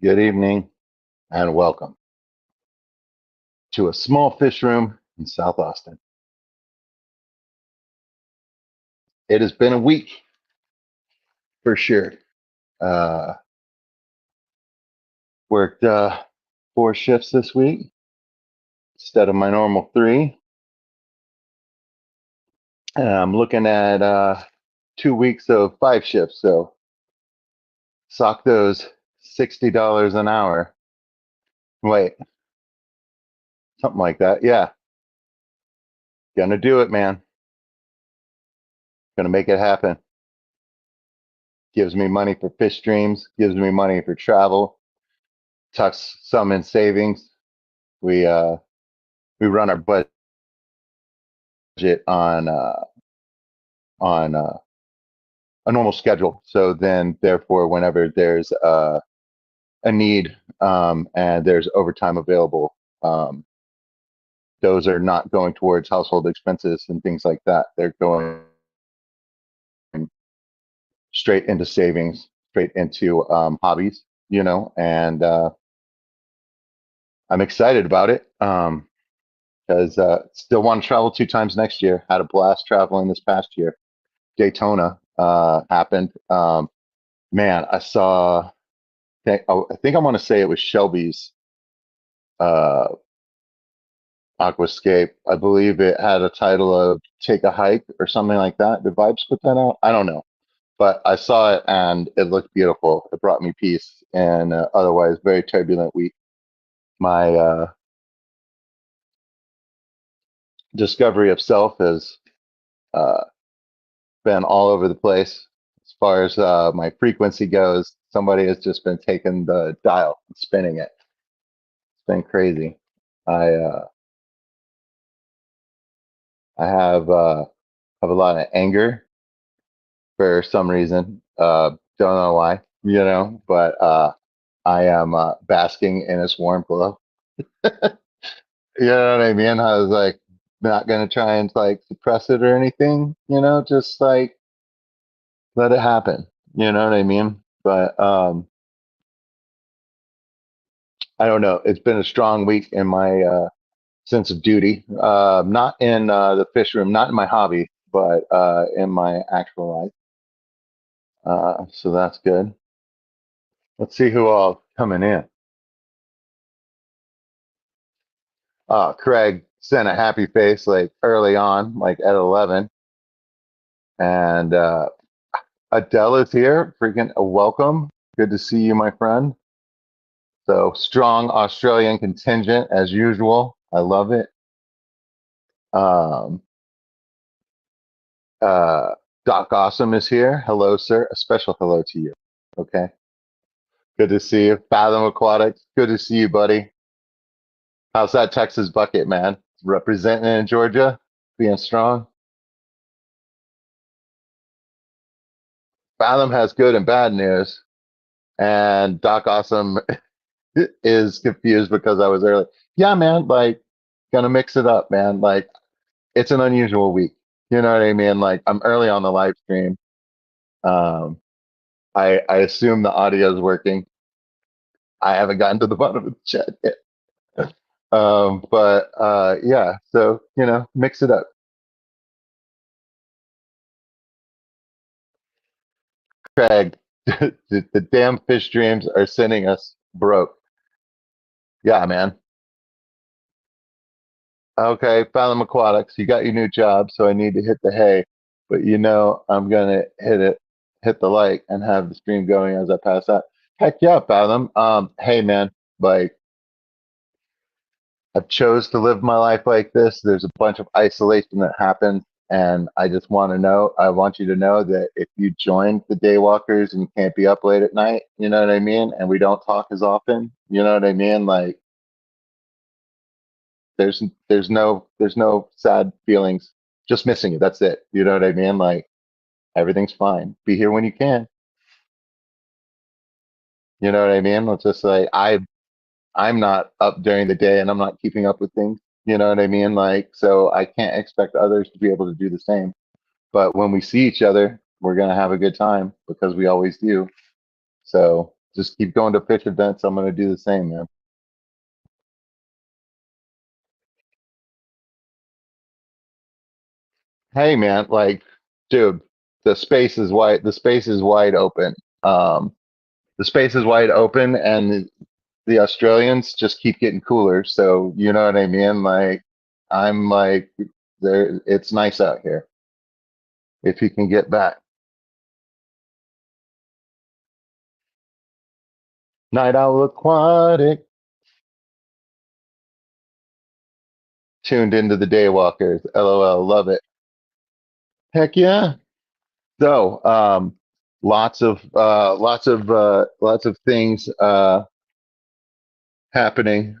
Good evening and welcome to a small fish room in South Austin. It has been a week for sure. Uh, worked 4 shifts this week instead of my normal 3. And I'm looking at 2 weeks of 5 shifts. So sock those $60 an hour. Wait, something like that. Yeah, gonna do it, man. Gonna make it happen. Gives me money for fish streams, gives me money for travel, tucks some in savings. We run our budget on a normal schedule. So then, therefore, whenever there's a need and there's overtime available, those are not going towards household expenses and things like that. They're going straight into savings, straight into hobbies, and I'm excited about it because still want to travel 2 times next year. Had a blast traveling this past year. Daytona happened. Man, I saw. I think I want to say it was Shelby's uh, Aquascape. I believe it had a title of "Take a Hike" or something like that. Did Vibes put that out? I don't know, but I saw it and it looked beautiful. It brought me peace in an otherwise very turbulent week. My discovery of self has uh, been all over the place. As far as my frequency goes, somebody has just been taking the dial and spinning it. It's been crazy. I uh, I have a lot of anger for some reason. Don't know why, but I am basking in its warm glow. You know what I mean? I was like not gonna try and like suppress it or anything, just like let it happen. You know what I mean? But I don't know. It's been a strong week in my sense of duty. Not in the fish room, not in my hobby, but in my actual life. So that's good. Let's see who all coming in. Craig sent a happy face like early on, like at 11. And Adele is here. Freaking welcome. Good to see you, my friend. So strong Australian contingent as usual. I love it. Um, uh, Doc Awesome is here. Hello, sir. A special hello to you. Okay. Good to see you. Fathom Aquatics. Good to see you, buddy. How's that Texas bucket, man? Representing in Georgia, being strong. Fathom has good and bad news, and Doc Awesome is confused because I was early. Yeah, man, like gonna mix it up, man. Like it's an unusual week. You know what I mean? Like I'm early on the live stream. Um, I assume the audio is working. I haven't gotten to the bottom of the chat yet. But yeah, so mix it up. Craig, the damn fish dreams are sending us broke. Yeah, man. Okay, Fathom Aquatics, you got your new job, so I need to hit the hay. But I'm gonna hit the like, and have the stream going as I pass out. Heck yeah, Fathom. Hey man, like I've chose to live my life like this. There's a bunch of isolation that happens, and I want you to know that if you join the Daywalkers and you can't be up late at night, you know what I mean, and we don't talk as often, you know what I mean, like there's no sad feelings. Just missing you. That's it. You know what I mean? Like everything's fine. Be here when you can. You know what I mean? It's just like I'm not up during the day and I'm not keeping up with things. You know what I mean? Like so I can't expect others to be able to do the same. But when we see each other, we're gonna have a good time because we always do. So just keep going to fish events. I'm gonna do the same, man. Hey, man, like, dude, the space is wide. The space is wide open. Um, the space is wide open, and the Australians just keep getting cooler. So you know what I mean? Like, I'm like, there. It's nice out here if you can get back. Night Owl Aquatic, tuned into the Daywalkers. LOL, love it. Heck yeah. So, lots of things happening.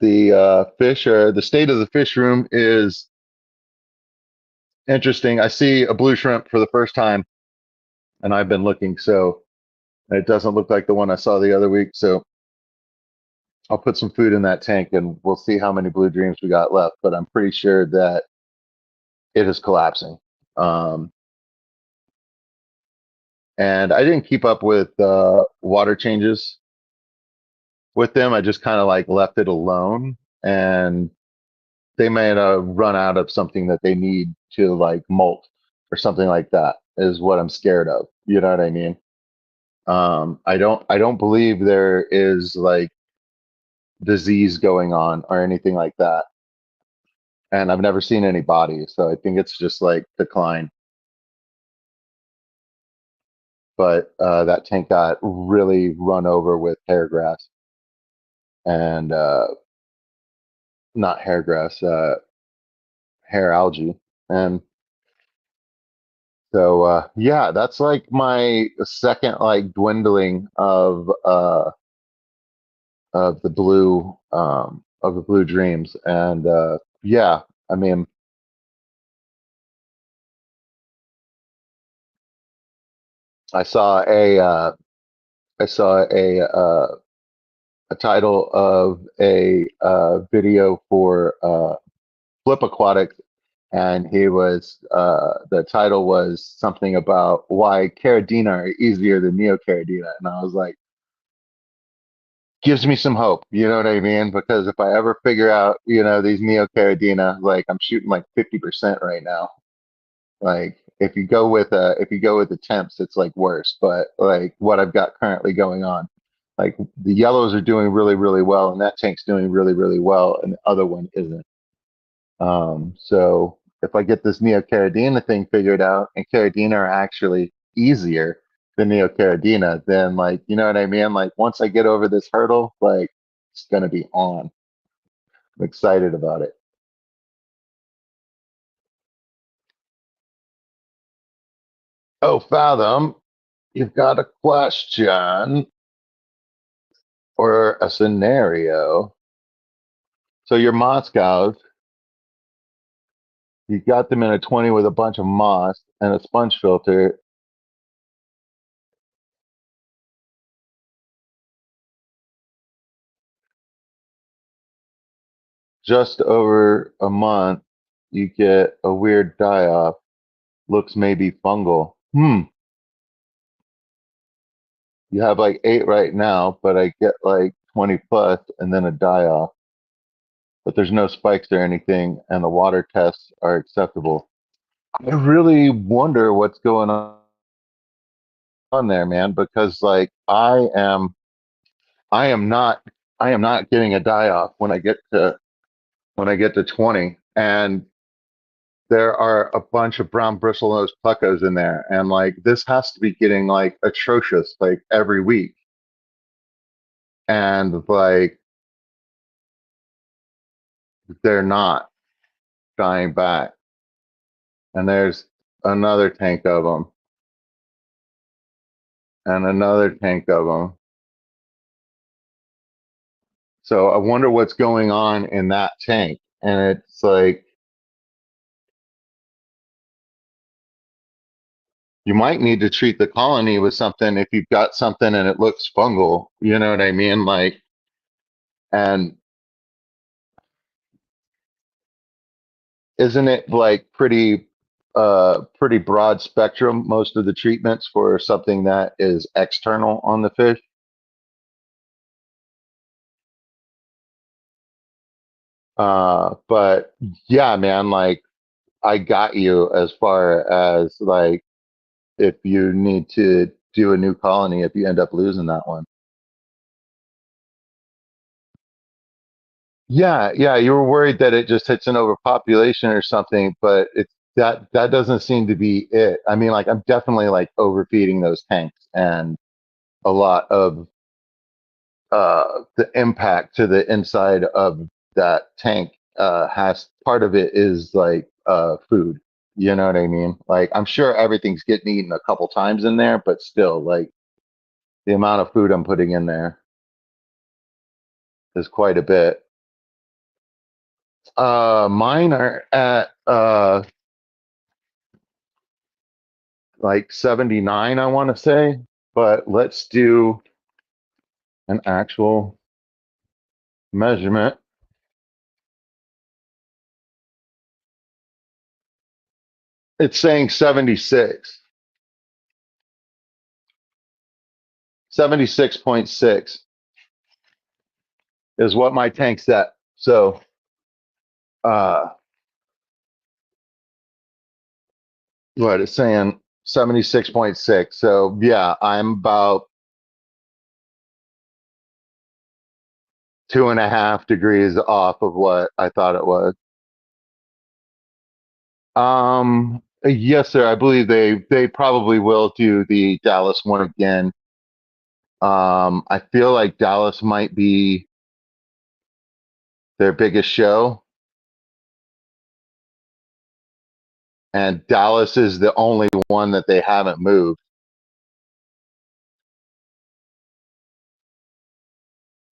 The state of the fish room is interesting. I see a blue shrimp for the first time, and I've been looking, so it doesn't look like the one I saw the other week. So I'll put some food in that tank, and we'll see how many blue dreams we got left. But I'm pretty sure that it is collapsing. Um, and I didn't keep up with water changes with them. I just kind of like left it alone, and they may have run out of something that they need to like molt or something like that. Is what I'm scared of. You know what I mean? I don't believe there is like disease going on or anything like that, and I've never seen any bodies, so I think it's just like decline. But that tank got really run over with hair grass and not hair grass, hair algae. And so yeah, that's like my second like dwindling of the blue dreams. And yeah, I mean, I saw I saw a title of a video for Flip Aquatic, and he was the title was something about why Caradina are easier than Neocaradina, and I was like, gives me some hope, you know what I mean? Because if I ever figure out, you know, these Neocaradina, like I'm shooting like 50% right now. Like if you go with the temps, it's like worse. But like what I've got currently going on, like the yellows are doing really, really well, and that tank's doing really, really well, and the other one isn't. So if I get this Neocaridina thing figured out, and Caridina are actually easier than Neocaridina, then like you know what I mean? Like once I get over this hurdle, like it's gonna be on. I'm excited about it. Oh, Fathom, you've got a question or a scenario. So your Moscows, you got them in a 20 with a bunch of moss and a sponge filter. Just over a month, you get a weird die off. Looks maybe fungal. You have like 8 right now, but I get like 20 plus and then a die off. But there's no spikes or anything, and the water tests are acceptable. I really wonder what's going on there, man, because like I am not I am not getting a die off when I get to 20, and there are a bunch of brown bristlenose puckos in there, and like this has to be getting like atrocious like every week, and like they're not dying back. And there's another tank of them, and another tank of them. So I wonder what's going on in that tank, and it's like you might need to treat the colony with something if you've got something and it looks fungal. You know what I mean? Like, and isn't it like pretty? pretty broad spectrum, most of the treatments for something that is external on the fish. But yeah, man, like I got you as far as like if you need to do a new colony if you end up losing that one. Yeah, yeah, you were worried that it just hits an overpopulation or something, but it's that doesn't seem to be it. I mean, like I'm definitely like overfeeding those tanks, and a lot of the impact to the inside of that tank has part of it is like food. You know what I mean? Like I'm sure everything's getting eaten a couple times in there, but still, like the amount of food I'm putting in there is quite a bit. Mine are at like 79, I want to say, but let's do an actual measurement. It's saying 76, 76.6 is what my tank's at. So, uh, what it's saying 76.6. So, yeah, I'm about 2.5 degrees off of what I thought it was. Yes, sir. I believe they probably will do the Dallas one again. I feel like Dallas might be their biggest show, and Dallas is the only one that they haven't moved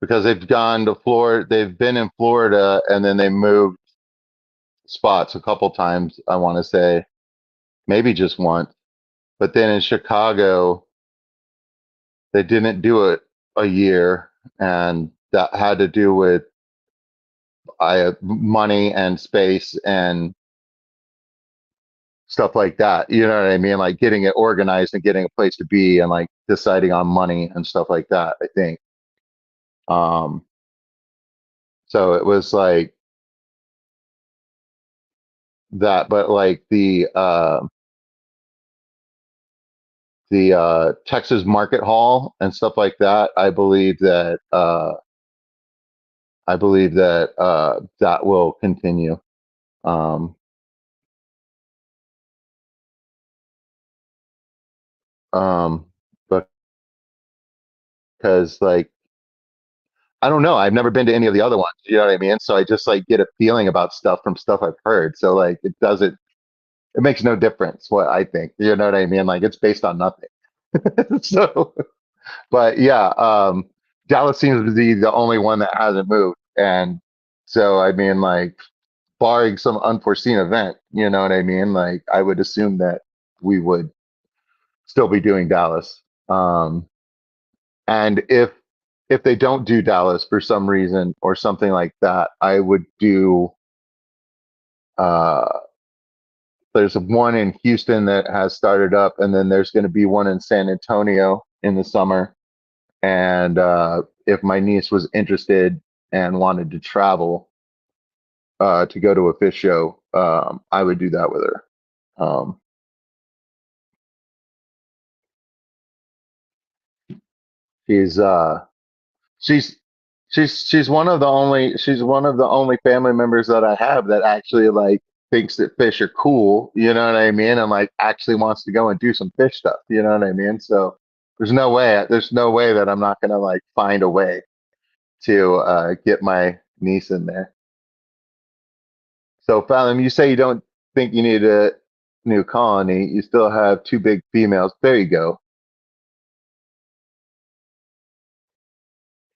because they've gone to Florida. They've been in Florida, and then they moved spots a couple times. I want to say maybe just once, but then in Chicago they didn't do it a year, and that had to do with money and space and stuff like that. You know what I mean? Like getting it organized and getting a place to be and like deciding on money and stuff like that, I think. Um, so it was like that, but like the Texas Market Hall and stuff like that, I believe that that will continue. Um, um, because like I don't know. I've never been to any of the other ones. You know what I mean? So I just like get a feeling about stuff from stuff I've heard. So like it doesn't. It makes no difference what I think. You know what I mean? Like it's based on nothing. So, but yeah, Dallas seems to be the only one that hasn't moved, and so I mean, like barring some unforeseen event, you know what I mean? Like I would assume that we would still be doing Dallas. And if they don't do Dallas for some reason or something like that, I would do. Uh, there's one in Houston that has started up, and then there's going to be one in San Antonio in the summer. And if my niece was interested and wanted to travel to go to a fish show, I would do that with her. Um, she's uh, she's she's one of the only family members that I have that actually like thinks that fish are cool, you know what I mean, and like actually wants to go and do some fish stuff, you know what I mean? So there's no way that I'm not gonna like find a way to get my niece in there. So Fallon, you say you don't think you need a new colony, you still have two big females. There you go.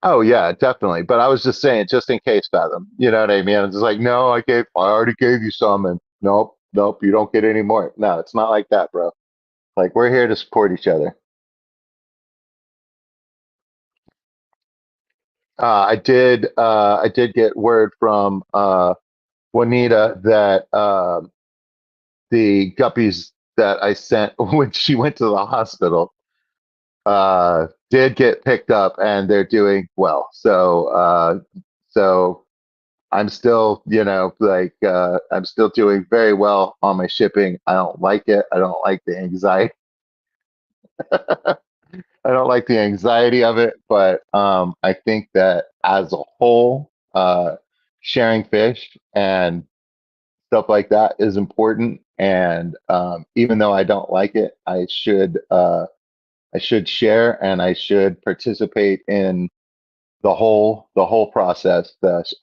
Oh yeah, definitely. But I was just saying, just in case, Fathom. You know what I mean? It's just like, no, I already gave you some, and nope, nope, you don't get any more. No, it's not like that, bro. Like we're here to support each other. I did get word from Juanita that the guppies that I sent when she went to the hospital did get picked up and they're doing well. So I'm still, I'm still doing very well on my shipping. I don't like it. I don't like the anxiety. I don't like the anxiety of it, but I think that as a whole, sharing fish and stuff like that is important. And even though I don't like it, I should share and I should participate in the whole process.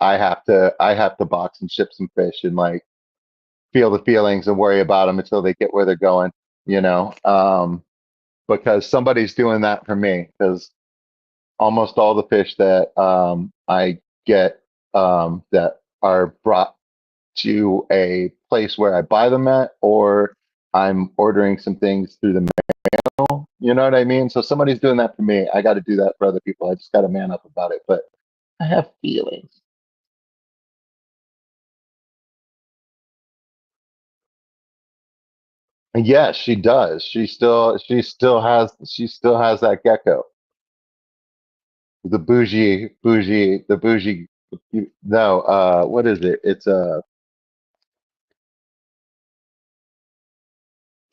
I have to box and ship some fish and like feel the feelings and worry about them until they get where they're going, you know, because somebody's doing that for me. Because almost all the fish that I get that are brought to a place where I buy them at, or I'm ordering some things through the mail. You know what I mean? So somebody's doing that for me. I got to do that for other people. I just got to man up about it. But I have feelings. And yes, she does. She still has that gecko. The bougie. No, what is it? It's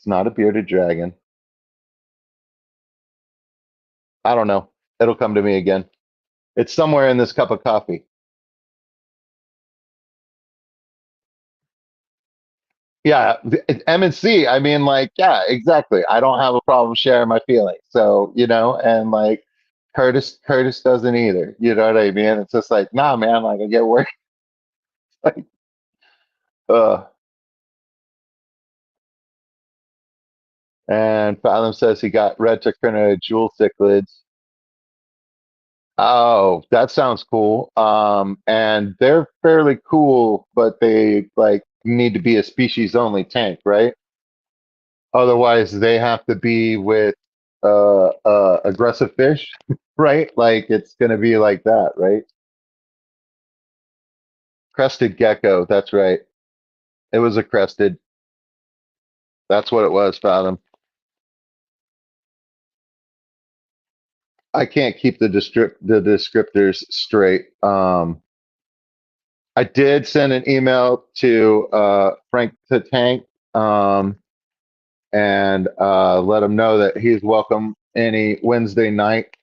not a bearded dragon. I don't know. It'll come to me again. It's somewhere in this cup of coffee. Yeah, M and C. I mean, like, yeah, exactly. I don't have a problem sharing my feelings. So, and like Curtis doesn't either. You know what I mean? It's just like, nah, man, like I get worried. Like, uh, and Fathom says he got red Tacrina jewel cichlids. Oh, that sounds cool. And they're fairly cool, but they like need to be a species only tank, right? Otherwise, they have to be with aggressive fish, right? Like it's gonna be like that, right? Crested gecko, that's right. It was a crested. That's what it was, Fathom. I can't keep the descriptors straight. I did send an email to Frank the Tank and let him know that he's welcome any Wednesday night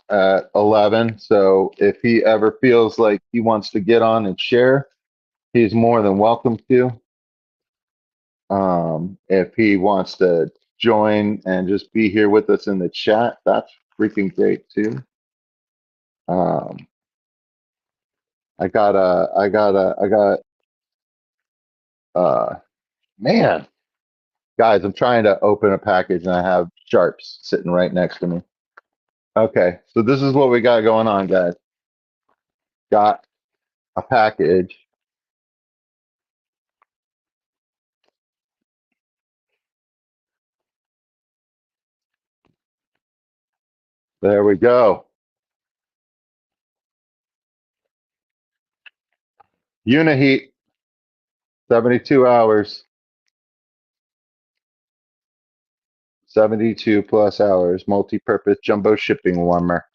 at 11. So if he ever feels like he wants to get on and share, he's more than welcome to. If he wants to join and just be here with us in the chat, that's freaking great too. Um, I got, uh, man, guys, I'm trying to open a package and I have sharps sitting right next to me. Okay, so this is what we got going on, guys. Got a package. There we go. Uniheat, 72 hours, 72 plus hours, multi-purpose jumbo shipping warmer.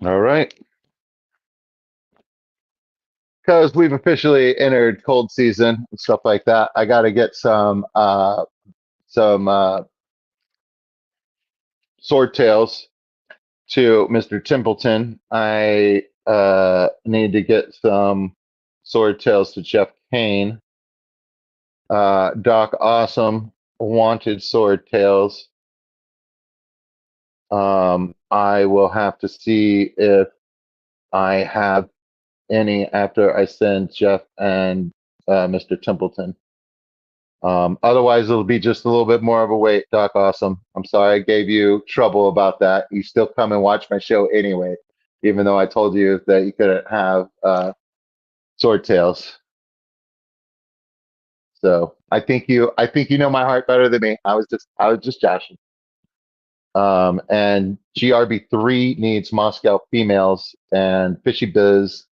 All right. Because we've officially entered cold season and stuff like that, I got to get some swordtails to Mr. Templeton. I need to get some swordtails to Jeff Kane. Doc Awesome wanted swordtails. I will have to see if I have any after I send Jeff and Mr. Templeton. Otherwise, it'll be just a little bit more of a wait, Doc Awesome. I'm sorry I gave you trouble about that. You still come and watch my show anyway, even though I told you that you couldn't have swordtails. So I think you know my heart better than me. I was just joshing. And GRB3 needs Moscow females and Fishy Biz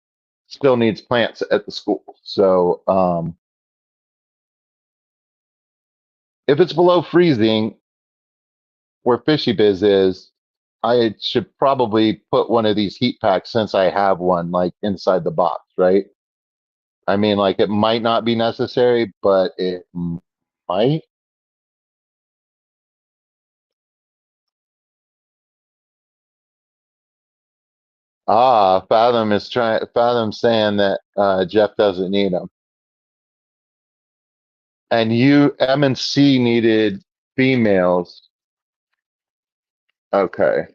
still needs plants at the school. So if it's below freezing where Fishy Biz is, I should probably put one of these heat packs since I have one like inside the box, right? I mean, like it might not be necessary, but it might. Ah, Fathom saying that Jeff doesn't need them. And you, M and C needed females. Okay.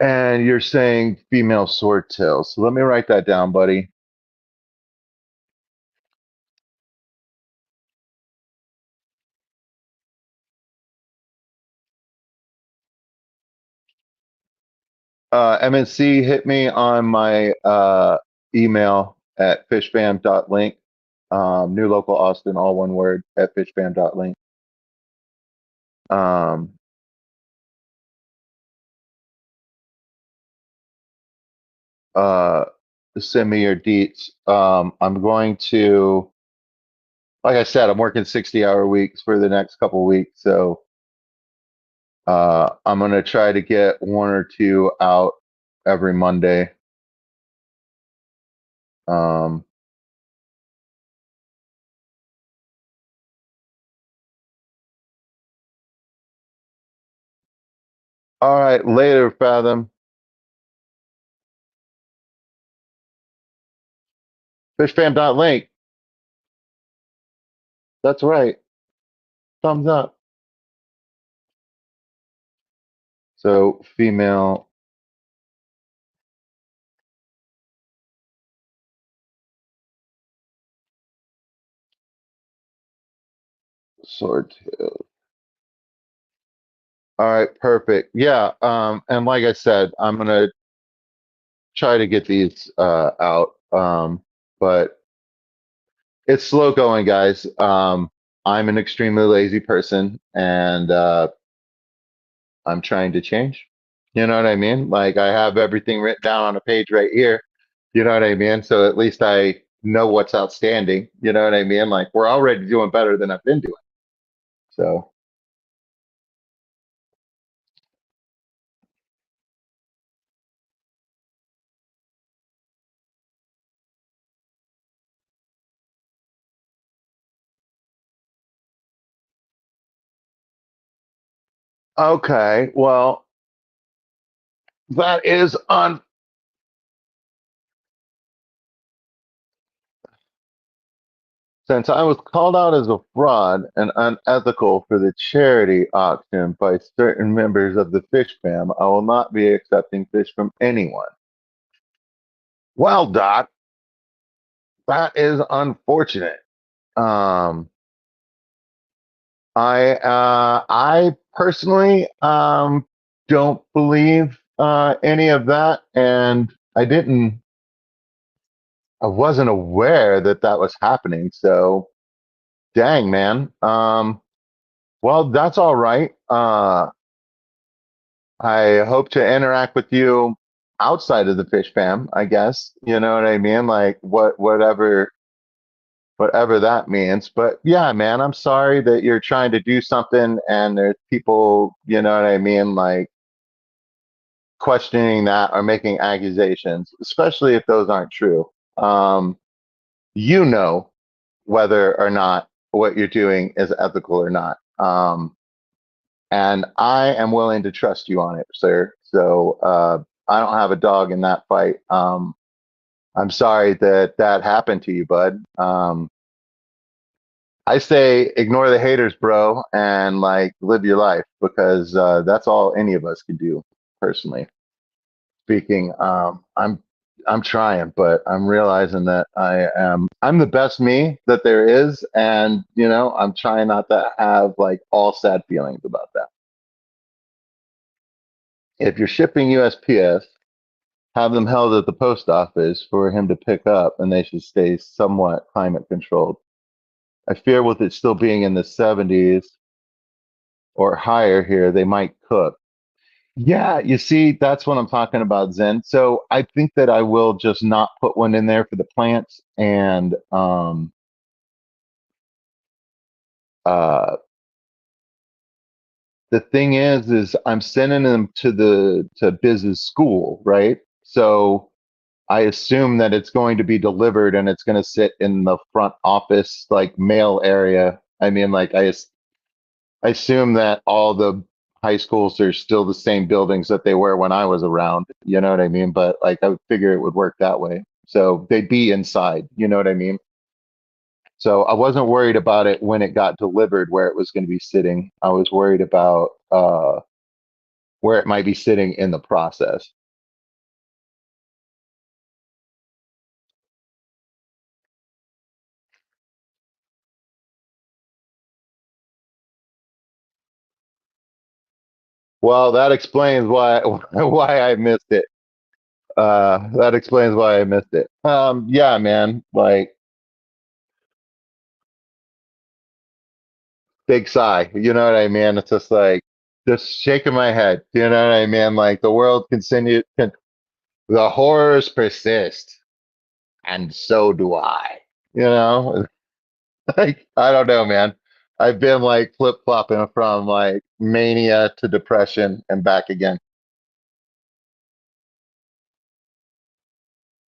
And you're saying female swordtail. So let me write that down, buddy. MNC hit me on my email at fishfam.link. New local Austin, all one word at fishfam.link. Um, uh, Send me your deets. I'm going to, like I said, I'm working 60-hour weeks for the next couple weeks. So I'm going to try to get one or two out every Monday. Um, all right, later, Fathom. Fishfam.link. That's right. Thumbs up. So female swordtail. All right, perfect. Yeah, and like I said, I'm gonna try to get these out. But it's slow going, guys. I'm an extremely lazy person, and I'm trying to change. You know what I mean? Like I have everything written down on a page right here. You know what I mean? So at least I know what's outstanding. You know what I mean? Like we're already doing better than I've been doing. So okay, well, that is on. Since I was called out as a fraud and unethical for the charity auction by certain members of the fish fam, I will not be accepting fish from anyone. Well, Doc, that is unfortunate. Um, I personally don't believe any of that, and I wasn't aware that that was happening. So, dang man. Well, that's all right. I hope to interact with you outside of the fish fam, I guess. You know what I mean? Like whatever that means. But yeah, man, I'm sorry that you're trying to do something and there's people, you know what I mean, like questioning that or making accusations, especially if those aren't true. Um, you know whether or not what you're doing is ethical or not. And I am willing to trust you on it, sir. So I don't have a dog in that fight. I'm sorry that that happened to you, bud. I say ignore the haters, bro, and like live your life because that's all any of us can do. Personally speaking, I'm trying, but I'm realizing that I'm the best me that there is, and you know I'm trying not to have like all sad feelings about that. If you're shipping USPS, have them held at the post office for him to pick up, and they should stay somewhat climate controlled. I fear with it still being in the 70s, or higher here, they might cook. Yeah, you see, that's what I'm talking about, Zen. So I think that I will just not put one in there for the plants. And uh, the thing is I'm sending them to to business school, right? So I assume that it's going to be delivered and it's going to sit in the front office, like mail area. I mean, I assume that all the high schools are still the same buildings that they were when I was around. You know what I mean? But like, I would figure it would work that way. So they'd be inside. You know what I mean? So I wasn't worried about it when it got delivered, where it was going to be sitting. I was worried about where it might be sitting in the process. Well, that explains why why I missed it. That explains why I missed it. Yeah, man, like big sigh. You know what I mean? It's just like just shaking my head. You know what I mean? Like the world continue, the horrors persist, and so do I. You know, like I don't know, man. I've been like flip flopping from like mania to depression and back again.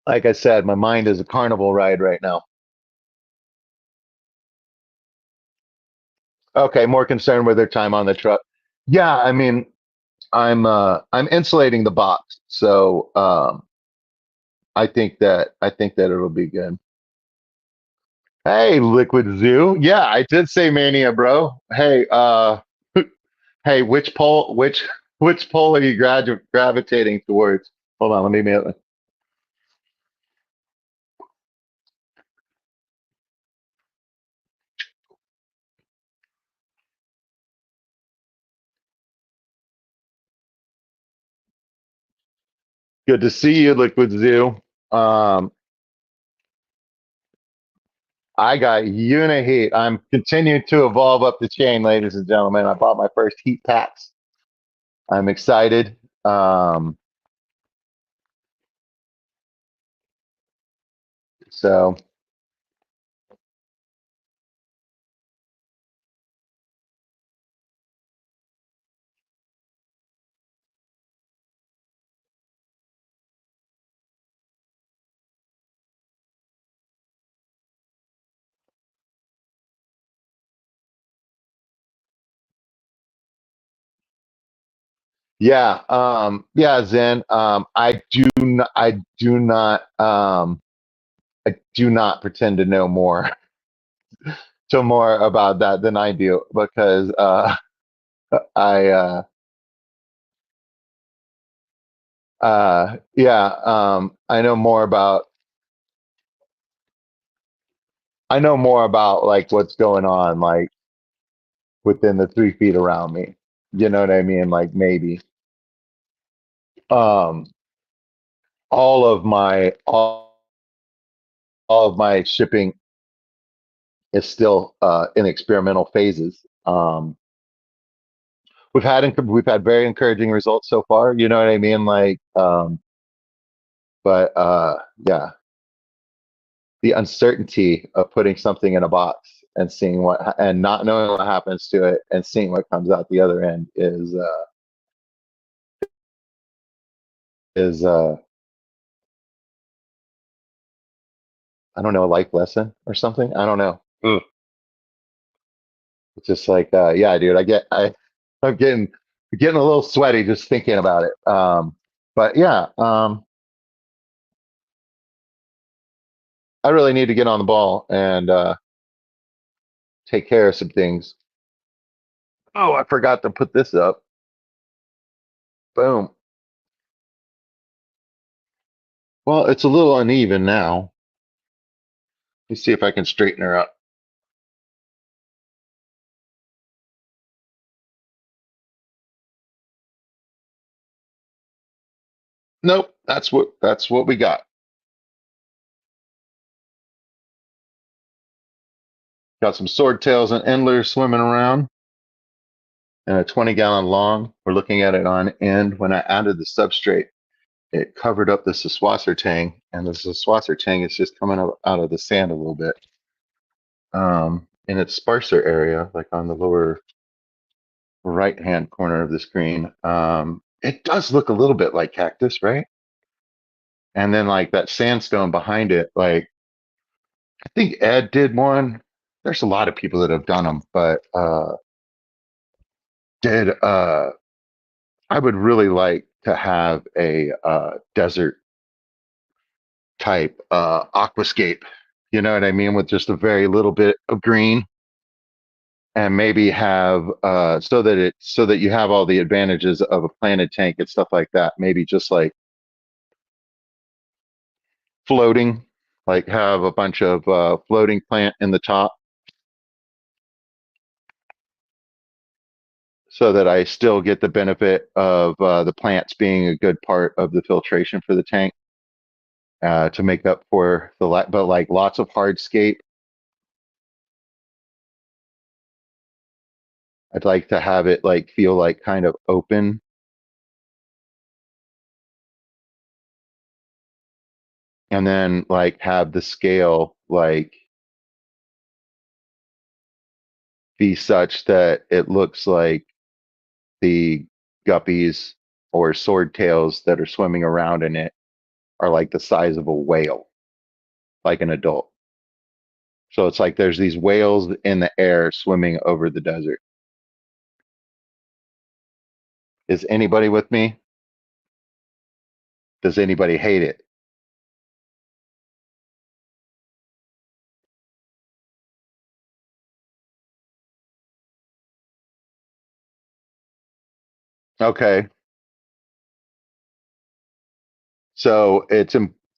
Like I said, my mind is a carnival ride right now. Okay, more concerned with their time on the truck. Yeah, I mean, I'm insulating the box, so I think that it'll be good. Hey, Liquid Zoo. Yeah, I did say mania, bro. Hey, hey, which pole are you gravitating towards? Hold on, let me mail it. Good to see you, Liquid Zoo. Um, I got Unihate. I'm continuing to evolve up the chain, ladies and gentlemen. I bought my first heat packs. I'm excited. Um, so yeah, Zen. I do not pretend to know more, to more about that than I do because I yeah, I know more about like what's going on like within the 3 feet around me. You know what I mean? Like maybe um, all of my shipping is still in experimental phases. We've had very encouraging results so far. You know what I mean? Like, but yeah, the uncertainty of putting something in a box and seeing and not knowing what happens to it and seeing what comes out the other end is I don't know, a life lesson or something. I don't know. Ugh. It's just like yeah, dude. I'm getting a little sweaty just thinking about it. But yeah, I really need to get on the ball and take care of some things. Oh, I forgot to put this up. Boom. Well, it's a little uneven now. Let me see if I can straighten her up. Nope, that's what we got. Got some swordtails and endlers swimming around. and a 20-gallon long. We're looking at it on end. When I added the substrate, it covered up the Saswasser tang, and the Saswasser tang is just coming up out of the sand a little bit. In its sparser area, like on the lower right-hand corner of the screen, it does look a little bit like cactus, right? And then like that sandstone behind it, like I think Ed did one. There's a lot of people that have done them, but did I would really like to have a desert type aquascape. You know what I mean? With just a very little bit of green, and maybe have so that you have all the advantages of a planted tank and stuff like that. Maybe just like floating, like have a bunch of floating plant in the top, so that I still get the benefit of the plants being a good part of the filtration for the tank, to make up for the but like lots of hardscape. I'd like to have it like feel like kind of open, and then like have the scale like be such that it looks like the guppies or swordtails that are swimming around in it are like the size of a whale, like an adult. So it's like there's these whales in the air swimming over the desert. Is anybody with me? Does anybody hate it? Okay. So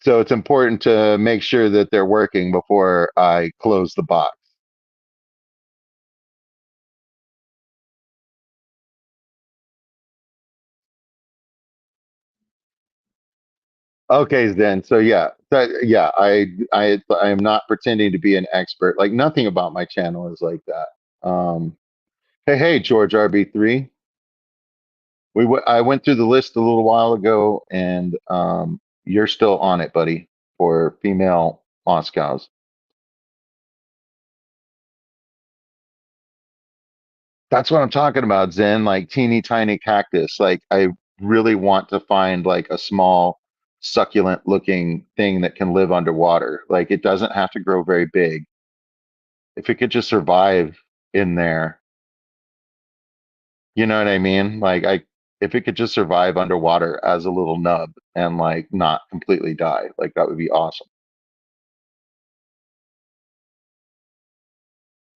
so it's important to make sure that they're working before I close the box. Okay, then. So yeah, yeah, I am not pretending to be an expert. Like nothing about my channel is like that. Hey, George RB3. I went through the list a little while ago, and you're still on it, buddy, for female Moscows. That's what I'm talking about, Zen. Like teeny tiny cactus. Like I really want to find like a small, succulent looking thing that can live underwater. Like it doesn't have to grow very big. If it could just survive in there, you know what I mean? If it could just survive underwater as a little nub and like not completely die, like that would be awesome.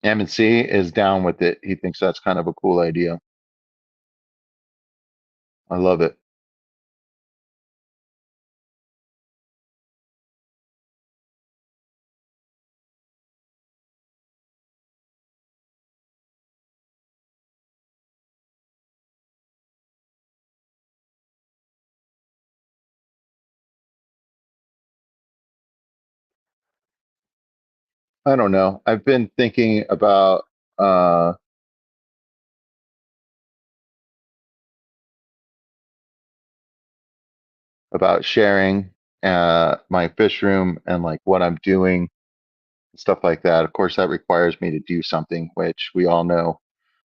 M&C is down with it. He thinks that's kind of a cool idea. I love it. I don't know. I've been thinking uh about sharing my fish room and like what I'm doing, stuff like that. Of course, that requires me to do something, which we all know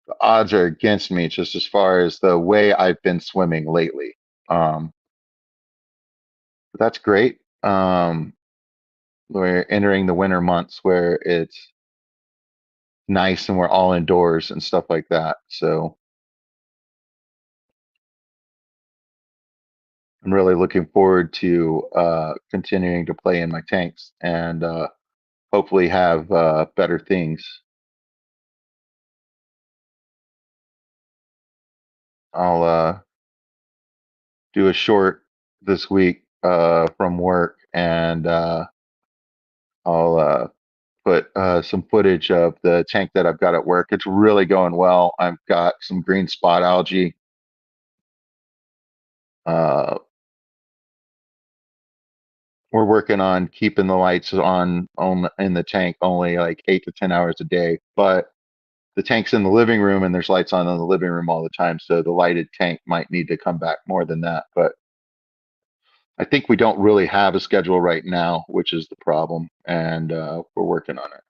the odds are against me just as far as the way I've been swimming lately. But that's great. We're entering the winter months where it's nice and we're all indoors and stuff like that. So I'm really looking forward to continuing to play in my tanks and hopefully have better things. I'll do a short this week from work, and I'll put some footage of the tank that I've got at work. It's really going well. I've got some green spot algae. Uh, we're working on keeping the lights on in the tank only like 8 to 10 hours a day, but the tank's in the living room and there's lights on in the living room all the time. So the lighted tank might need to come back more than that. But I think we don't really have a schedule right now, which is the problem. And we're working on it.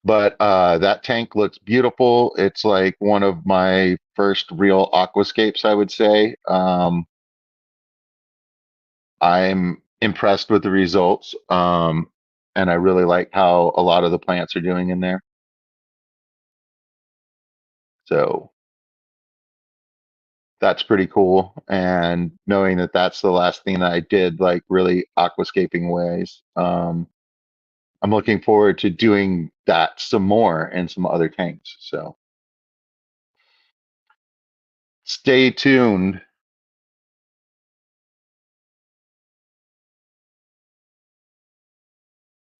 But that tank looks beautiful. It's like one of my first real aquascapes, I would say. I'm impressed with the results. And I really like how a lot of the plants are doing in there. So that's pretty cool. And knowing that that's the last thing that I did, like really aquascaping ways, I'm looking forward to doing that some more in some other tanks. So stay tuned.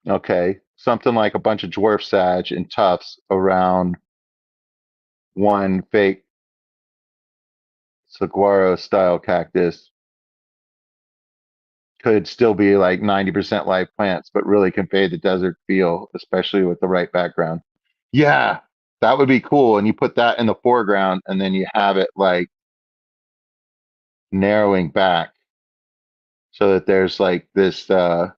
Okay. Something like a bunch of dwarf sage and tufts around one fake saguaro style cactus could still be like 90% live plants, but really convey the desert feel, especially with the right background. Yeah, that would be cool. And you put that in the foreground and then you have it like narrowing back so that there's like this, and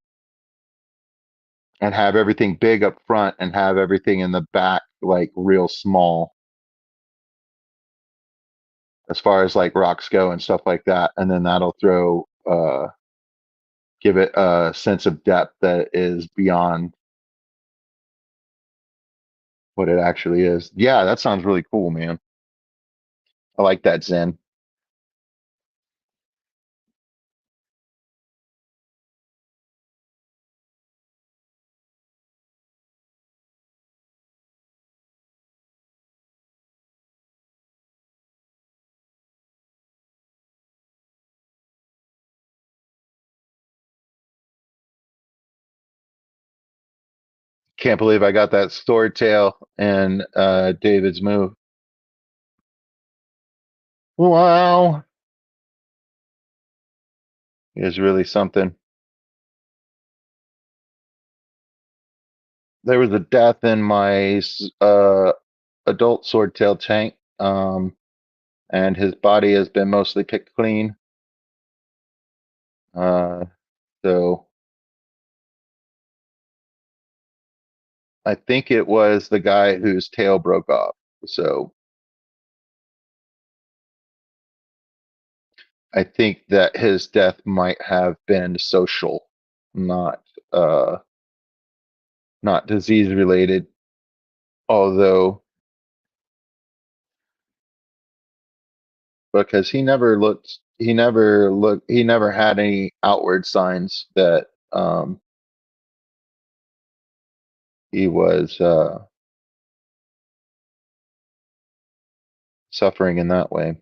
have everything big up front and have everything in the back like real small as far as like rocks go and stuff like that. And then that'll give it a sense of depth that is beyond what it actually is. Yeah, that sounds really cool, man. I like that Zen. Can't believe I got that sword tail and David's move. Wow, is really something. There was a death in my adult swordtail tank, and his body has been mostly picked clean. Uh, so I think it was the guy whose tail broke off. So I think that his death might have been social, not uh, not disease related. Although because he never had any outward signs that he was suffering in that way.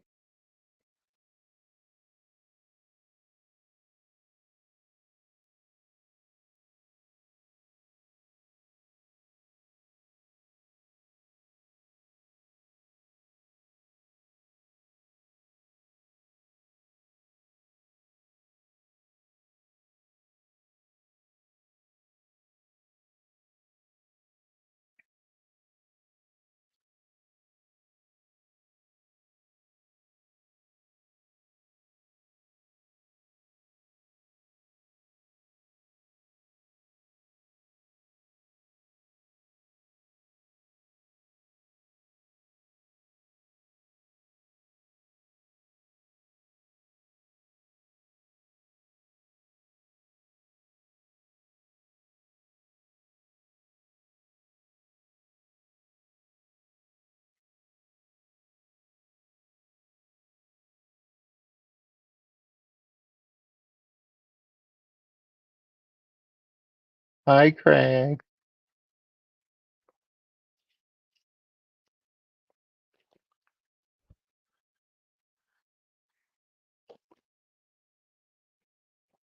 Hi, Craig.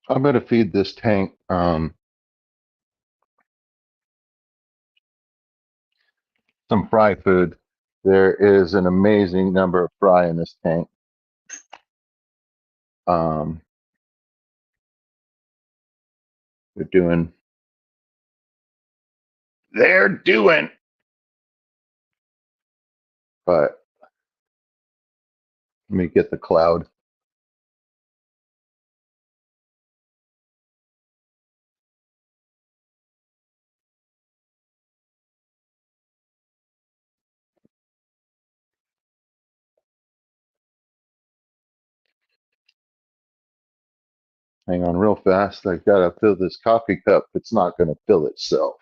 I'm going to feed this tank some fry food. There is an amazing number of fry in this tank. Um, They're doing. They're doing. But let me get the cloud. Hang on real fast. I gotta fill this coffee cup. It's not gonna fill itself.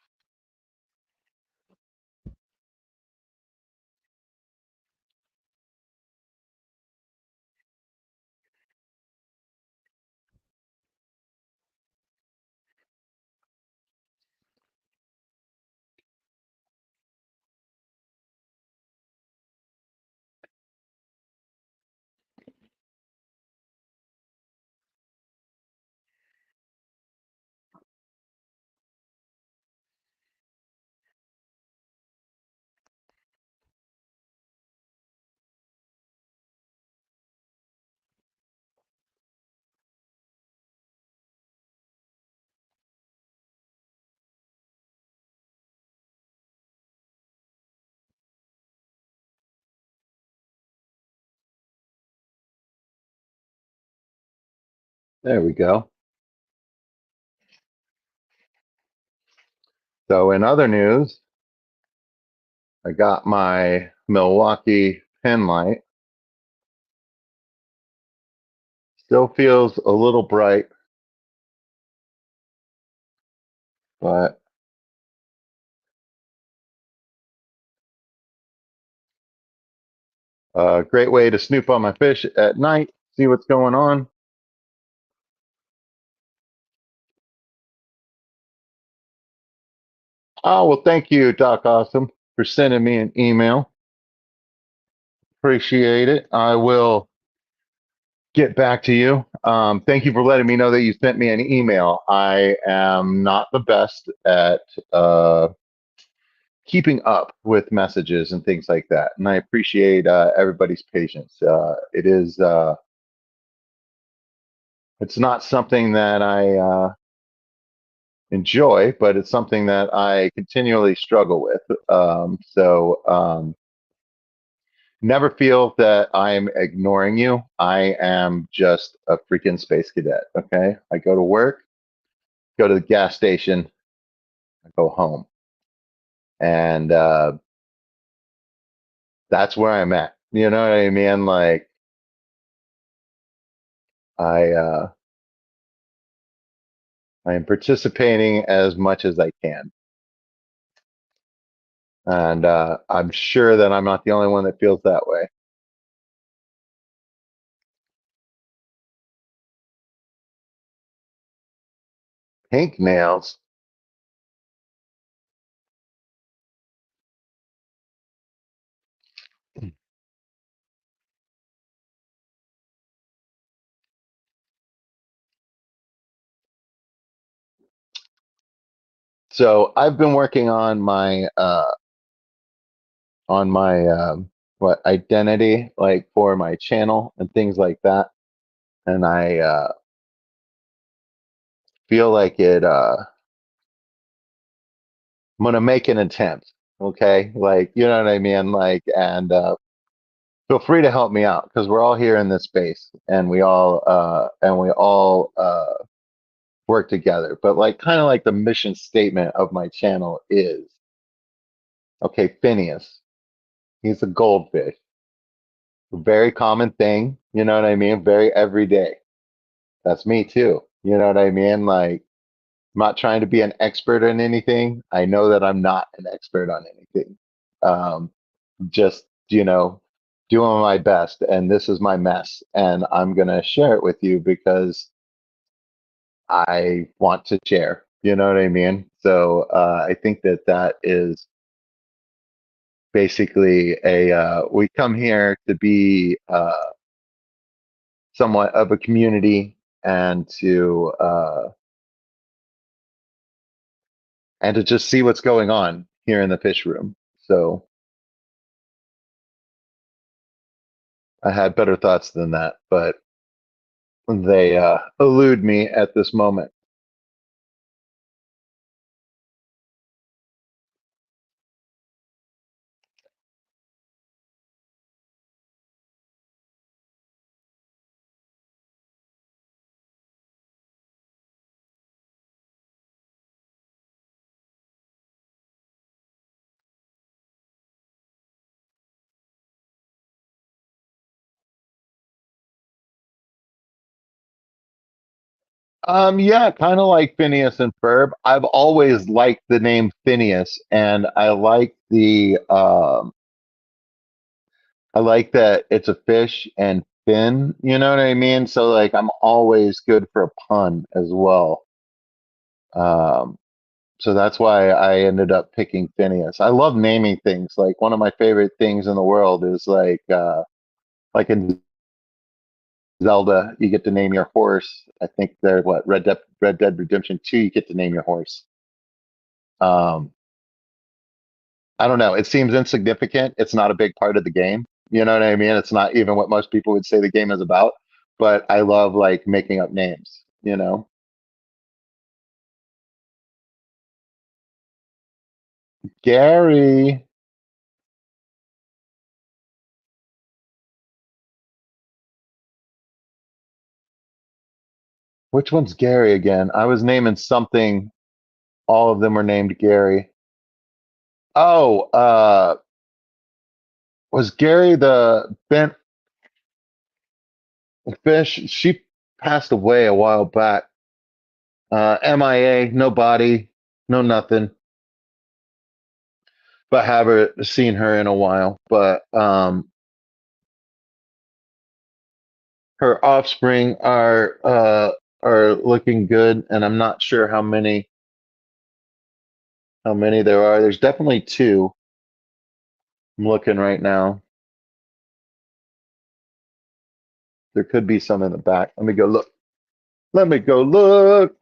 There we go. So in other news, I got my Milwaukee pen light. Still feels a little bright, but a great way to snoop on my fish at night, see what's going on. Oh, well, thank you, Doc Awesome, for sending me an email. Appreciate it. I will get back to you. Thank you for letting me know that you sent me an email. I am not the best at keeping up with messages and things like that, and I appreciate everybody's patience. It's not something that I enjoy, but it's something that I continually struggle with. Never feel that I'm ignoring you. I am just a freaking space cadet. Okay. I go to work, go to the gas station, I go home. And that's where I'm at. You know what I mean? Like I I am participating as much as I can. And I'm sure that I'm not the only one that feels that way. Pink nails. So I've been working on my what identity, like for my channel and things like that, and I feel like I'm gonna make an attempt. Okay, like you know what I mean, like, and feel free to help me out because we're all here in this space and we all work together. But like, kind of like the mission statement of my channel is, okay, Phineas, he's a goldfish, a very common thing. You know what I mean? Very everyday. That's me too. You know what I mean? Like, I'm not trying to be an expert in anything. I know that I'm not an expert on anything. Um, just, doing my best. And this is my mess. And I'm going to share it with you because I want to share. You know what I mean? So I think that that is basically we come here to be somewhat of a community and to just see what's going on here in the fish room. So I had better thoughts than that, but they elude me at this moment. Yeah, kind of like Phineas and Ferb. I've always liked the name Phineas, and I like that it's a fish and fin. You know what I mean? So like, I'm always good for a pun as well. Um, so that's why I ended up picking Phineas. I love naming things. Like one of my favorite things in the world is like in Zelda, you get to name your horse. I think they're what Red Dead Redemption 2, you get to name your horse. Um, I don't know. It seems insignificant. It's not a big part of the game. You know what I mean? It's not even what most people would say the game is about. But I love like making up names, you know? Gary. Which one's Gary again? I was naming something. All of them were named Gary. Oh, was Gary the bent fish? She passed away a while back. MIA, no body, no nothing. But haven't seen her in a while. But her offspring are looking good, and I'm not sure how many there are. There's definitely two. I'm looking right now. There could be some in the back. Let me go look. Let me go look.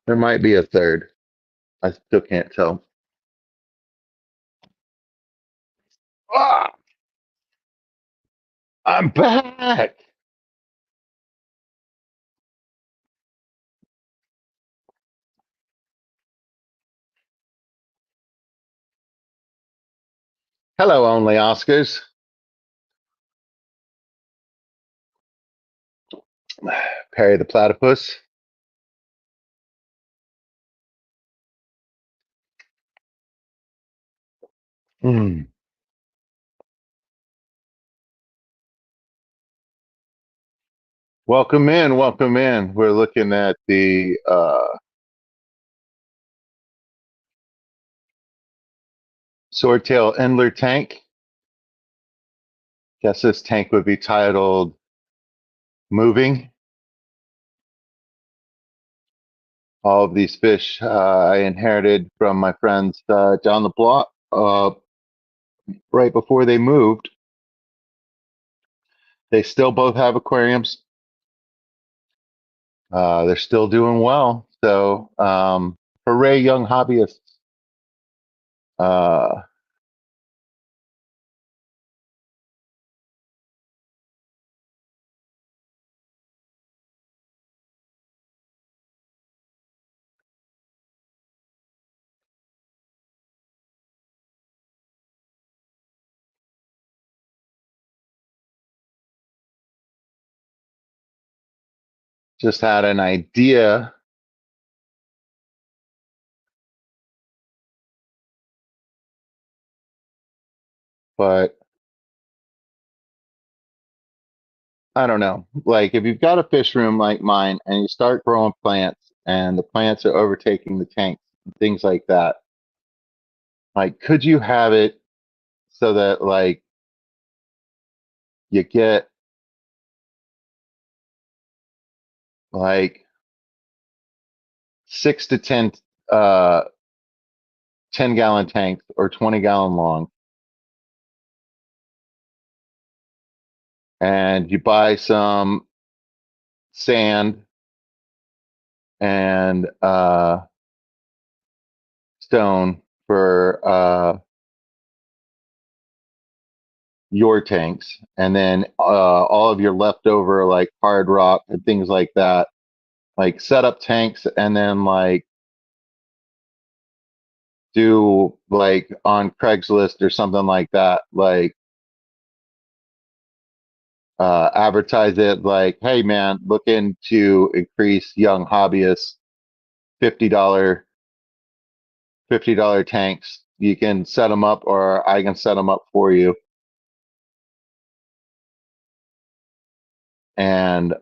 There might be a third. I still can't tell. Ah, I'm back. Hello, only Oscars. Perry the platypus. Mm. Welcome in, welcome in. We're looking at the swordtail endler tank. Guess this tank would be titled Moving. All of these fish I inherited from my friends down the block right before they moved. They still both have aquariums. They're still doing well. So, hooray, young hobbyists. Uh, just had an idea, but I don't know. Like, if you've got a fish room like mine and you start growing plants and the plants are overtaking the tanks and things like that, like, could you have it so that, like, you get like 6 to 10 uh 10-gallon tanks or 20-gallon long, and you buy some sand and stone for your tanks, and then all of your leftover like hard rock and things like that like set up tanks and then like do like on Craigslist or something like that, like advertise it like, hey man, looking to increase young hobbyists, $50 $50 tanks. You can set them up or I can set them up for you. And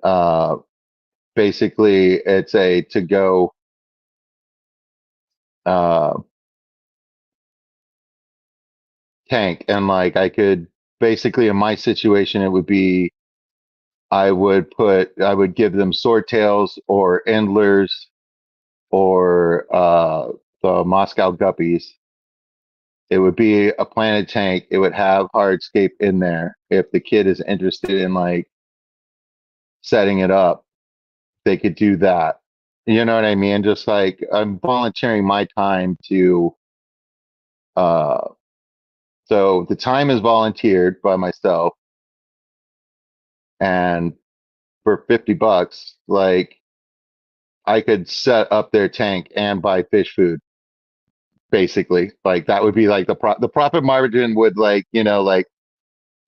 basically it's a to go uh, tank. And like I could basically in my situation, it would be I would give them swordtails or endlers or the Moscow guppies. It would be a planted tank. It would have hardscape in there. If the kid is interested in like setting it up, they could do that. You know what I mean? Just like I'm volunteering my time to uh so the time is volunteered by myself and for $50, like I could set up their tank and buy fish food basically. Like that would be like the profit margin would like, like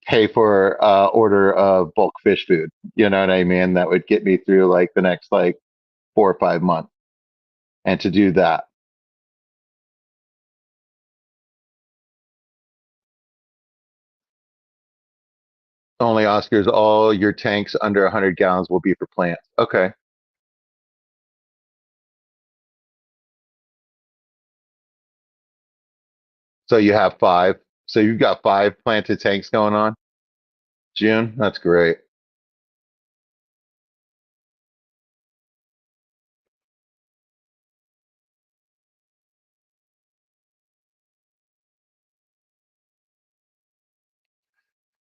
pay for order of bulk fish food. You know what I mean? That would get me through like the next like 4 or 5 months. And to do that, only Oscars, all your tanks under 100 gallons will be for plants. Okay. So you have five. So you've got five planted tanks going on. June, that's great.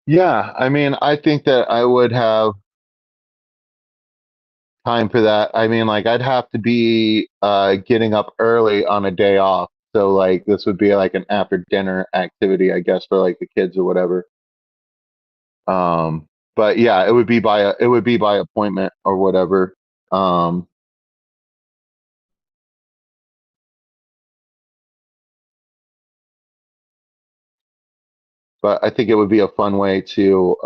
Yeah, I mean, I think that I would have time for that. I mean, like I'd have to be getting up early on a day off. So like this would be like an after dinner activity, I guess, for like the kids or whatever. But yeah, it would be by appointment or whatever. Um, but I think it would be a fun way to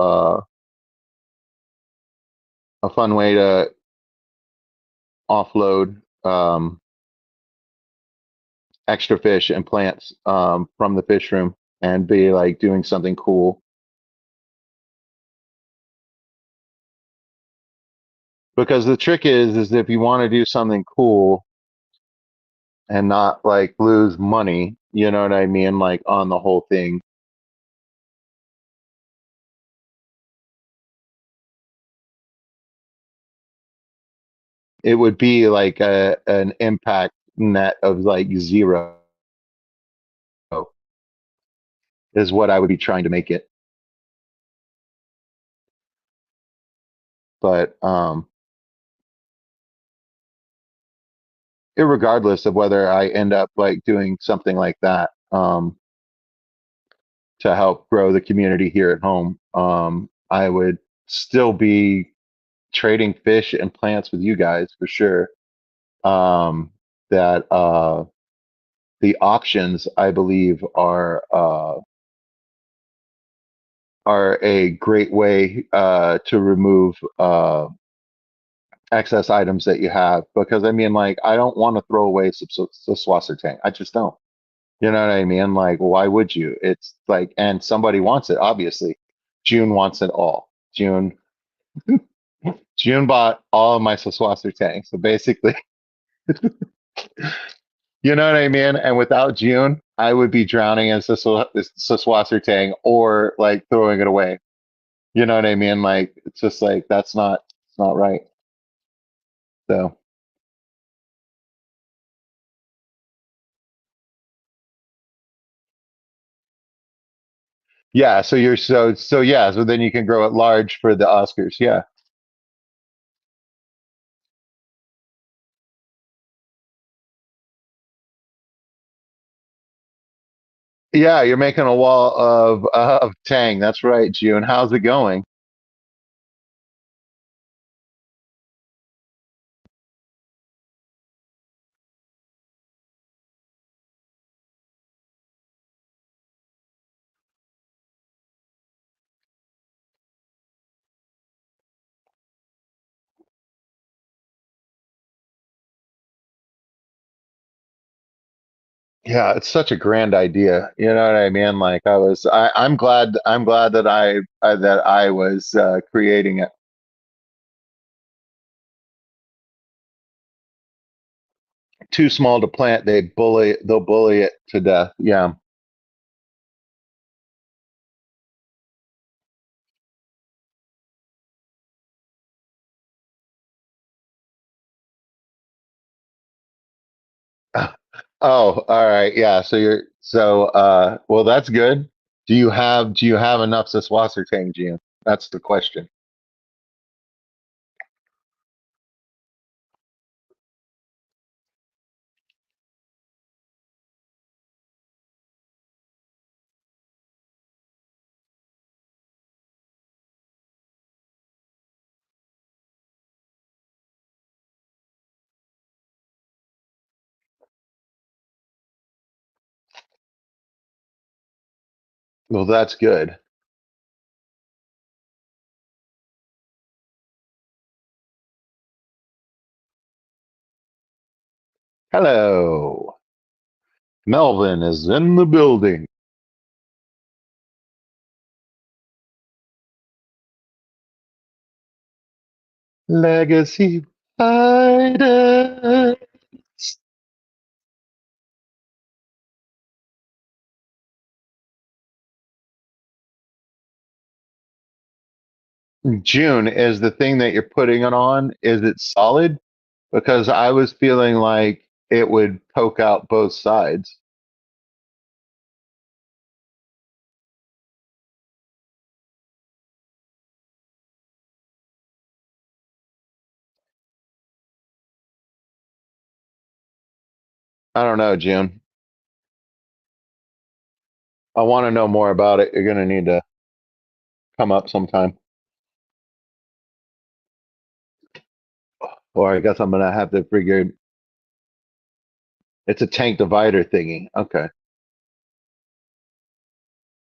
offload extra fish and plants from the fish room and be like doing something cool. Because the trick is if you want to do something cool and not like lose money, you know what I mean, like on the whole thing, it would be like an impact net of like zero is what I would be trying to make it. But irregardless of whether I end up like doing something like that to help grow the community here at home, I would still be trading fish and plants with you guys for sure. Um, that the auctions, I believe, are a great way to remove excess items that you have because I mean, like, I don't want to throw away the Swasser tank. I just don't. You know what I mean? Like, why would you? It's like, and somebody wants it, obviously. June wants it all. June bought all of my Swasser tanks. So basically, you know what I mean? And without June, I would be drowning in Swasser tank or like throwing it away. You know what I mean? Like, it's just like, it's not right. So. Yeah, so you're so yeah, so then you can grow it large for the Oscars. Yeah. Yeah, you're making a wall of Tang. That's right, June. How's it going? Yeah, it's such a grand idea. You know what I mean? Like I'm glad that that I was creating it. Too small to plant, they'll bully it to death. Yeah. Oh, all right. Yeah. Well, that's good. Do you have enough Saswassertang, Gene? That's the question. Well, that's good. Hello. Melvin is in the building. Legacy Fighter. June, is the thing that you're putting it on, is it solid? Because I was feeling like it would poke out both sides. I don't know, June. I want to know more about it. You're going to need to come up sometime. Or I guess I'm going to have to figure it's a tank divider thingy. Okay.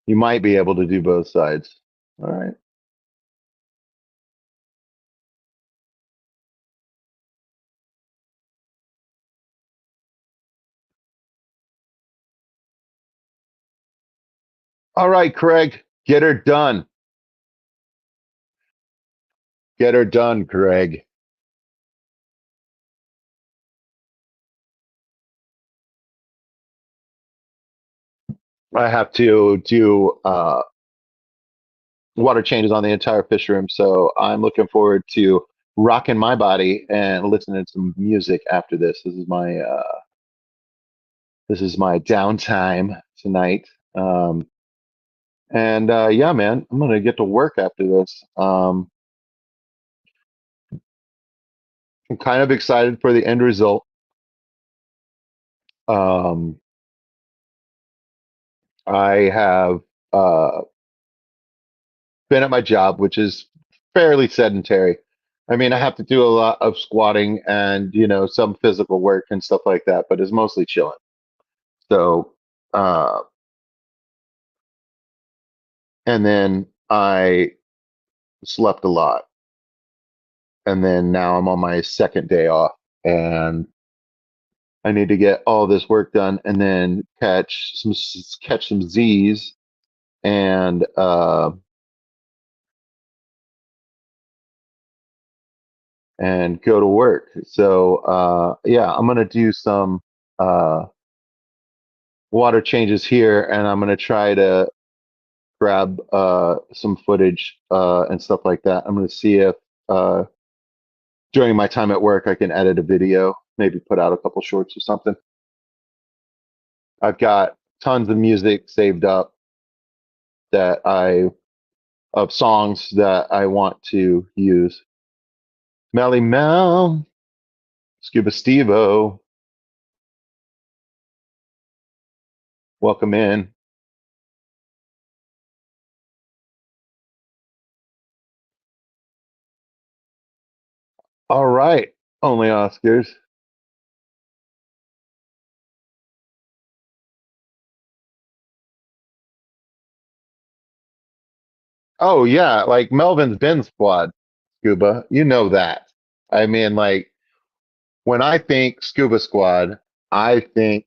You might be able to do both sides. All right. All right, Craig. Get her done. Get her done, Craig. I have to do water changes on the entire fish room. So I'm looking forward to rocking my body and listening to some music after this. This is my downtime tonight. And yeah, man, I'm gonna get to work after this. I'm kind of excited for the end result. Um, I have uh, been at my job, which is fairly sedentary. I mean, I have to do a lot of squatting and some physical work and stuff like that, but it's mostly chilling. So, uh, and then I slept a lot, and then now I'm on my second day off, and I need to get all this work done, and then catch some Z's, and and go to work. So yeah, I'm gonna do some uh, water changes here, and I'm gonna try to grab some footage and stuff like that. I'm gonna see if uh, during my time at work I can edit a video, maybe put out a couple shorts or something. I've got tons of music saved up that I of songs that I want to use. Melly Mel, Scuba Stevo, welcome in. All right, only Oscars. Oh yeah, like Melvin's Ben Squad, Scuba. You know that. I mean, like when I think Scuba Squad, I think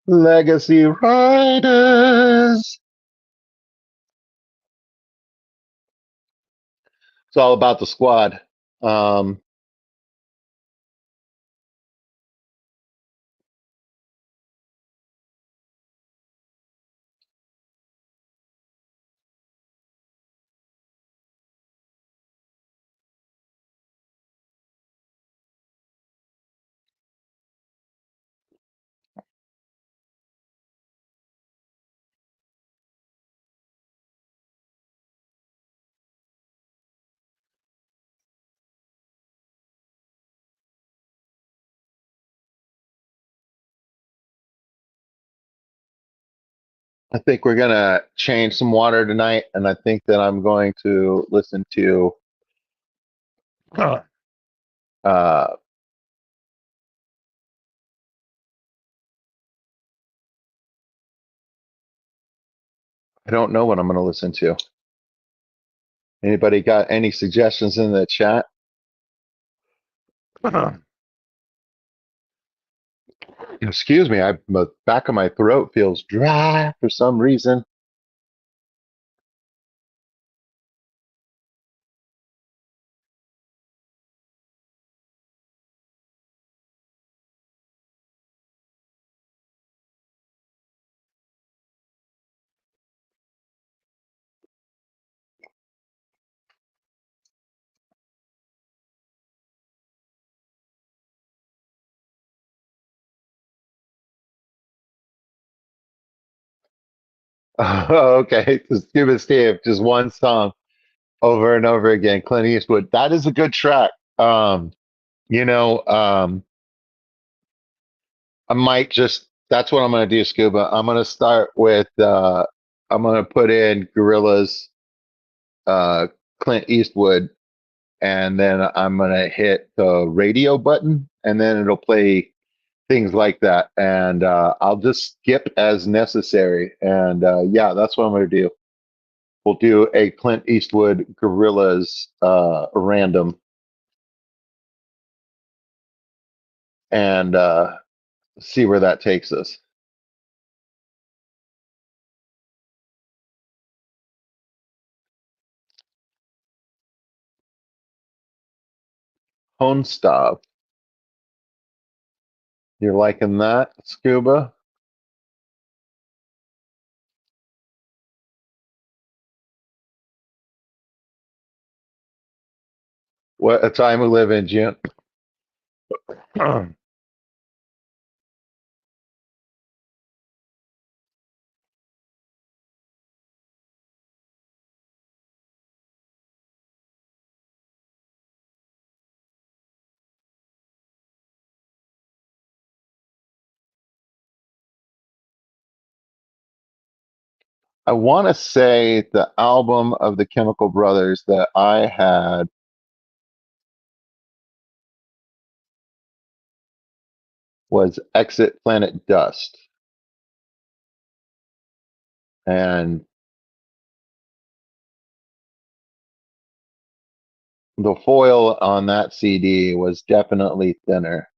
Legacy Riders. It's all about the squad. Um, I think we're gonna change some water tonight, and I think that I'm going to listen to uh, I don't know what I'm going to listen to. Anybody got any suggestions in the chat? Excuse me, the back of my throat feels dry for some reason. Okay, Scuba Steve, just one song over and over again. Clint Eastwood. That is a good track. Um, you know, I might just. That's what I'm going to do, Scuba. I'm going to start with. I'm going to put in Gorillaz, uh, Clint Eastwood, and then I'm going to hit the radio button, and then it'll play things like that. And I'll just skip as necessary. And yeah, that's what I'm going to do. We'll do a Clint Eastwood Gorillaz random, and see where that takes us. Honestav. You're liking that, Scuba? What a time we live in, Jim. I want to say the album of the Chemical Brothers that I had was Exit Planet Dust. And the foil on that CD was definitely thinner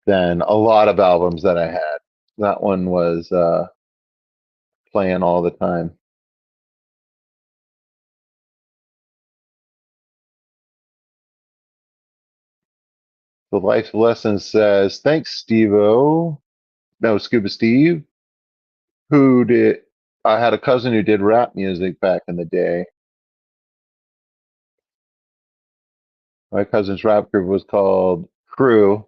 than a lot of albums that I had. That one was playing all the time. The Life Lesson says, thanks, Steve-O. No, Scuba Steve, who did. I had a cousin who did rap music back in the day. My cousin's rap group was called Crew.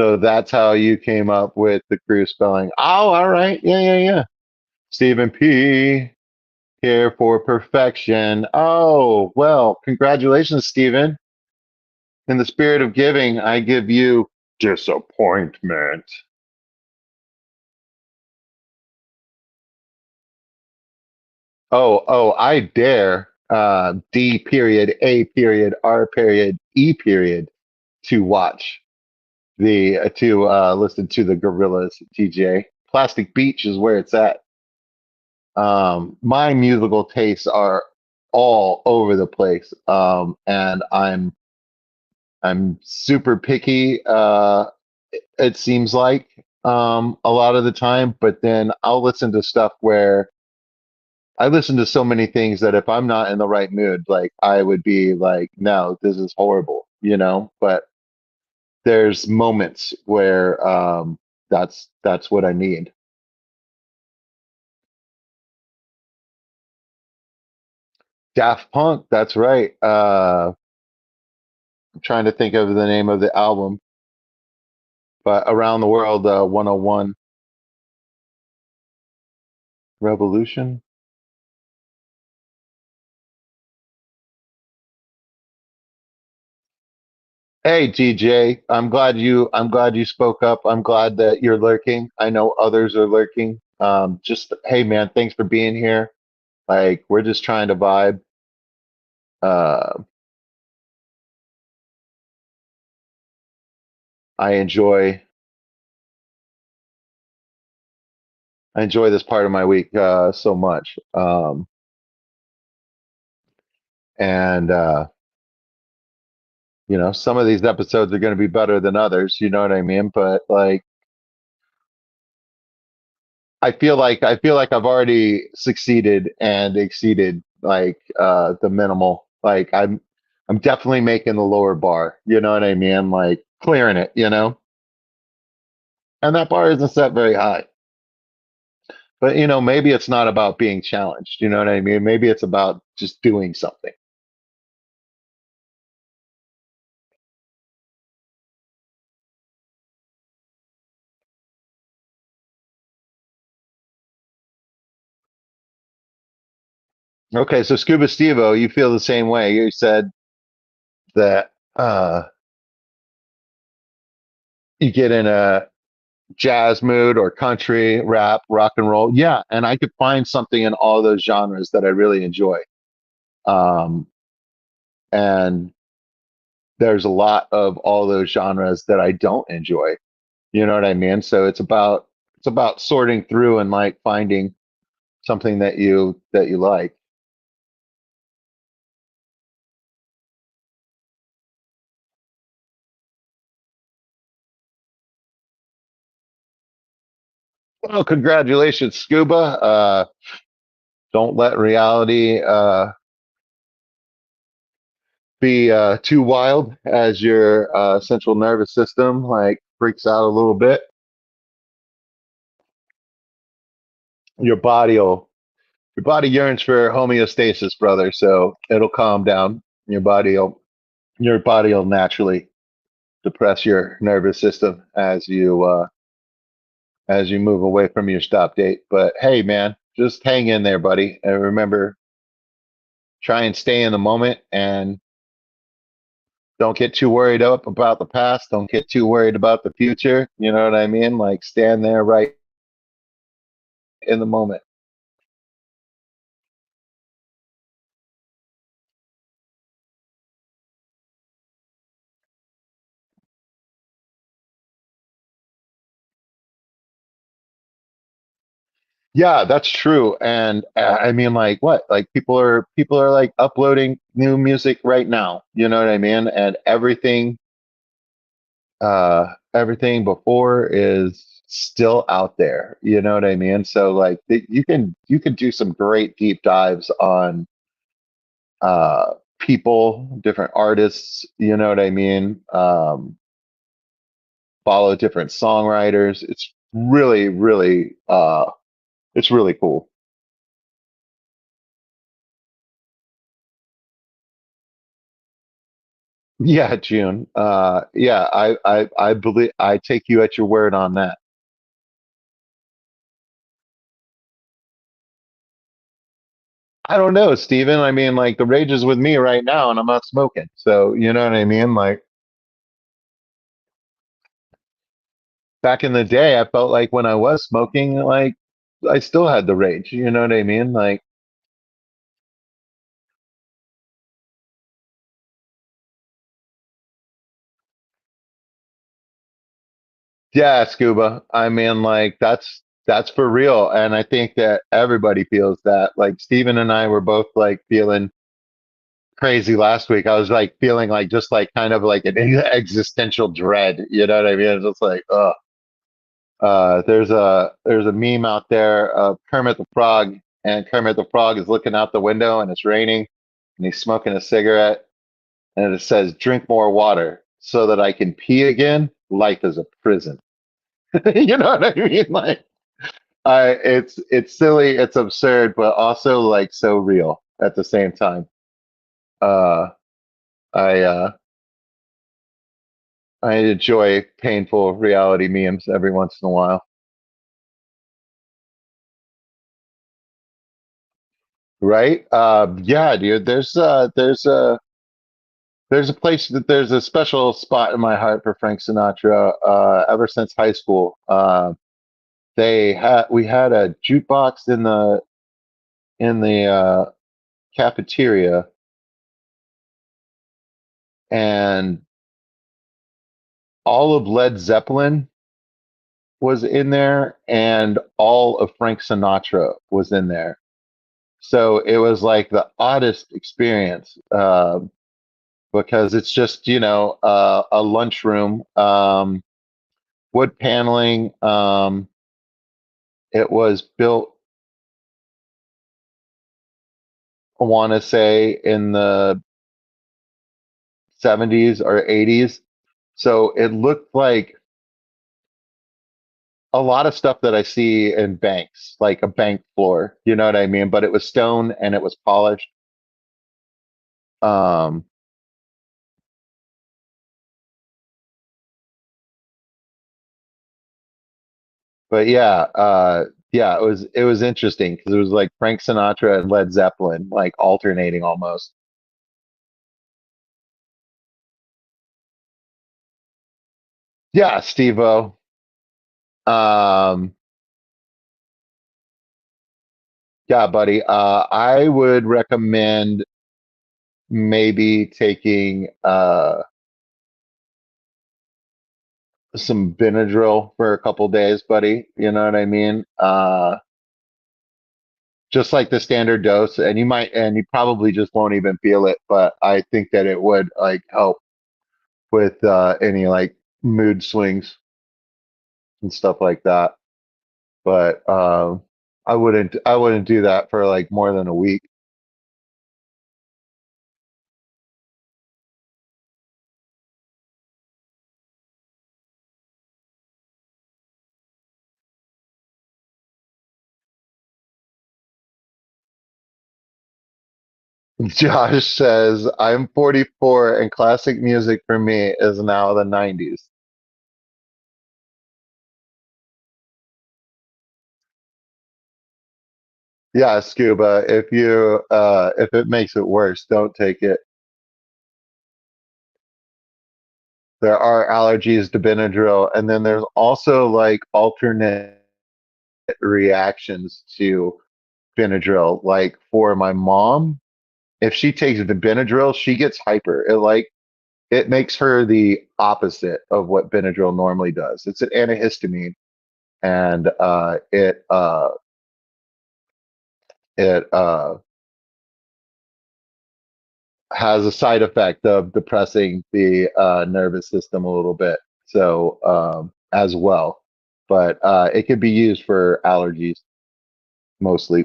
So that's how you came up with the Crew spelling. Oh, all right. Yeah, yeah, yeah. Stephen P. Here for perfection. Oh, well, congratulations, Stephen. In the spirit of giving, I give you disappointment. I dare D period, A period, R period, E period to watch to listen to the Gorillas DJ. Plastic Beach is where it's at. My musical tastes are all over the place, and I'm super picky. It seems like a lot of the time, but then I'll listen to stuff where I listen to so many things that if I'm not in the right mood, like I would be like, no, this is horrible, you know? But there's moments where that's what I need. Daft Punk, that's right. I'm trying to think of the name of the album, but Around the World 101 Revolution. Hey DJ, I'm glad you spoke up. I'm glad that you're lurking. I know others are lurking. Just hey man, thanks for being here. Like we're just trying to vibe. Uh, I enjoy I enjoy this part of my week so much. And you know, some of these episodes are going to be better than others. You know what I mean? But like I feel like I've already succeeded and exceeded like the minimal. Like I'm definitely making the lower bar. You know what I mean? Like clearing it, you know? And that bar isn't set very high. But you know, maybe it's not about being challenged. You know what I mean? Maybe it's about just doing something. Okay, so Scuba Stevo, you feel the same way. You said that you get in a jazz mood or country, rap, rock and roll. Yeah, and I could find something in all those genres that I really enjoy. Um, and there's a lot of all those genres that I don't enjoy. You know what I mean? So it's about sorting through and like finding something that you like. Well, congratulations, Scuba. Don't let reality be too wild as your central nervous system like freaks out a little bit. Your body will your body yearns for homeostasis, brother. So it'll calm down. Your body will naturally depress your nervous system as you move away from your stop date. But hey, man, just hang in there, buddy, and remember, try and stay in the moment and don't get too worried up about the past. Don't get too worried about the future. You know what I mean? Like stand there right in the moment. Yeah, that's true. And I mean, like what? Like people are like uploading new music right now. You know what I mean? And everything before is still out there. You know what I mean? So like you can do some great deep dives on people, different artists. You know what I mean? Follow different songwriters. It's really cool. Yeah, June. Yeah, I believe I take you at your word on that. I don't know, Steven. I mean, like the rage is with me right now, and I'm not smoking. So you know what I mean? Like back in the day, I felt like when I was smoking, like I still had the rage. You know what I mean? Like, yeah, scuba. I mean, like that's for real, and I think that everybody feels that. Like Steven and I were both like feeling crazy last week. I was like feeling like just like kind of like an existential dread. You know what I mean? It's just like, oh. There's a meme out there of Kermit the Frog, and Kermit the Frog is looking out the window, and it's raining, and he's smoking a cigarette, and it says, "Drink more water so that I can pee again. Life is a prison." You know what I mean? Like, it's silly, it's absurd, but also like so real at the same time. Uh, I uh, I enjoy painful reality memes every once in a while. Right? Yeah, dude. There's a place that there's a special spot in my heart for Frank Sinatra. Ever since high school, we had a jukebox in the cafeteria, and all of Led Zeppelin was in there, and all of Frank Sinatra was in there. So it was like the oddest experience, because it's just a lunchroom, wood paneling. It was built, I want to say, in the 70s or 80s. So it looked like a lot of stuff that I see in banks, like a bank floor. You know what I mean? But it was stone and it was polished. Um, but yeah, it was interesting because it was like Frank Sinatra and Led Zeppelin, like alternating almost. Yeah, Steve-O. Um, yeah, buddy. I would recommend maybe taking some Benadryl for a couple days, buddy. You know what I mean? Just like the standard dose, and you probably just won't even feel it, but I think that it would like help with any like mood swings and stuff like that. But I wouldn't do that for like more than a week. Josh says, "I'm 44 and classic music for me is now the 90s." Yeah, Scuba, if it makes it worse, don't take it. There are allergies to Benadryl, and then there's also like alternate reactions to Benadryl. Like for my mom, if she takes the Benadryl, she gets hyper. It makes her the opposite of what Benadryl normally does. It's an antihistamine, and it has a side effect of depressing the nervous system a little bit. So as well, but it could be used for allergies mostly,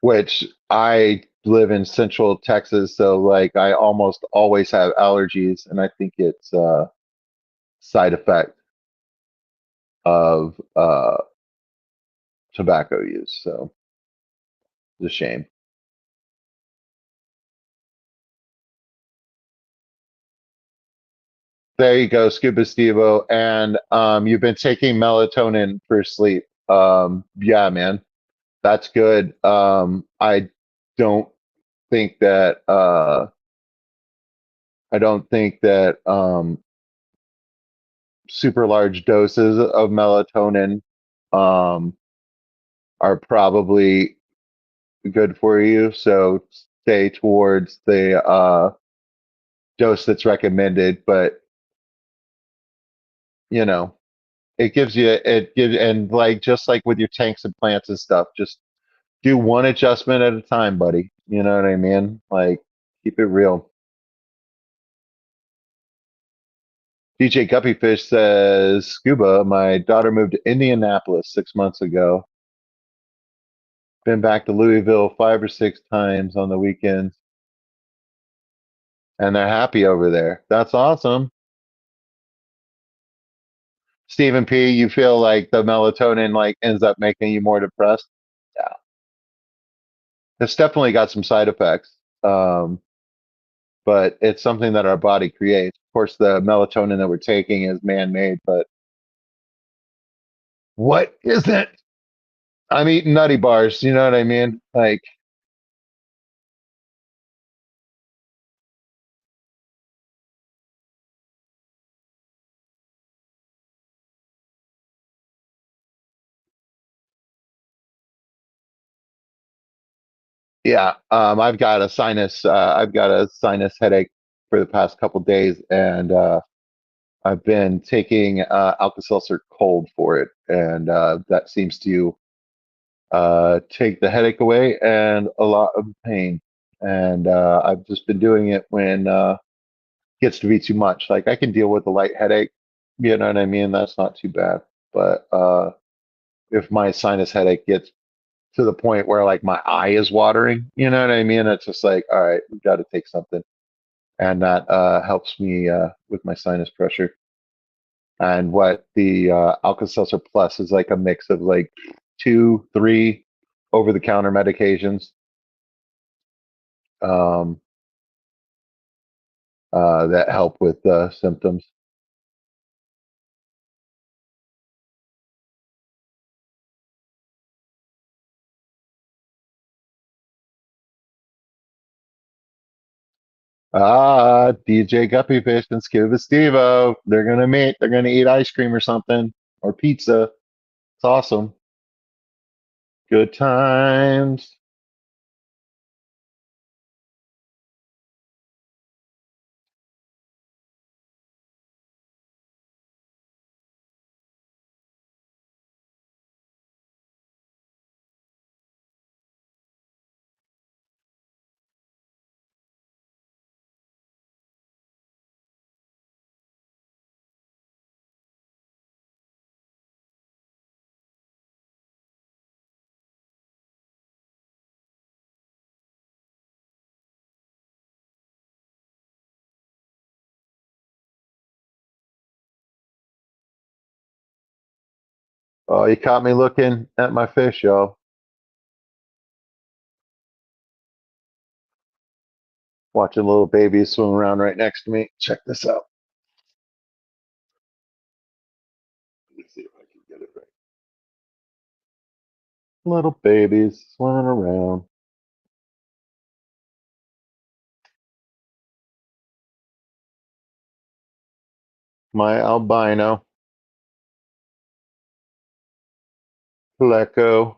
which I live in Central Texas, so like I almost always have allergies, and I think it's a side effect of tobacco use. So it's a shame. There you go, Scuba Stevo. And you've been taking melatonin for sleep. Yeah, man, that's good. Don't think that I don't think that super large doses of melatonin um, are probably good for you. So stay towards the dose that's recommended. But you know, and like just like with your tanks and plants and stuff, just do one adjustment at a time, buddy. You know what I mean? Like keep it real. DJ Guppyfish says, Scuba, my daughter moved to Indianapolis 6 months ago. Been back to Louisville 5 or 6 times on the weekends, and they're happy over there. That's awesome. Stephen P, you feel like the melatonin like ends up making you more depressed? Yeah. It's definitely got some side effects. But it's something that our body creates. Of course, the melatonin that we're taking is man-made, but what isn't? I'm eating nutty bars. You know what I mean? Like, yeah. I've got a sinus headache for the past couple days, and I've been taking Alka-Seltzer Cold for it, and that seems to take the headache away and a lot of pain. And I've just been doing it when gets to be too much. Like I can deal with a light headache, you know what I mean? That's not too bad. But if my sinus headache gets to the point where like my eye is watering, you know what I mean? It's just like, all right, we've got to take something. And that helps me with my sinus pressure. And what the Alka-Seltzer Plus is like a mix of like two, three over-the-counter medications um, that help with symptoms. Ah, DJ Guppyfish and Scuba Stevo. They're gonna meet. They're gonna eat ice cream or something or pizza. It's awesome. Good times. Oh, you caught me looking at my fish, y'all. Watching little babies swim around right next to me. Check this out. Let me see if I can get it right. Little babies swimming around. My albino pleco.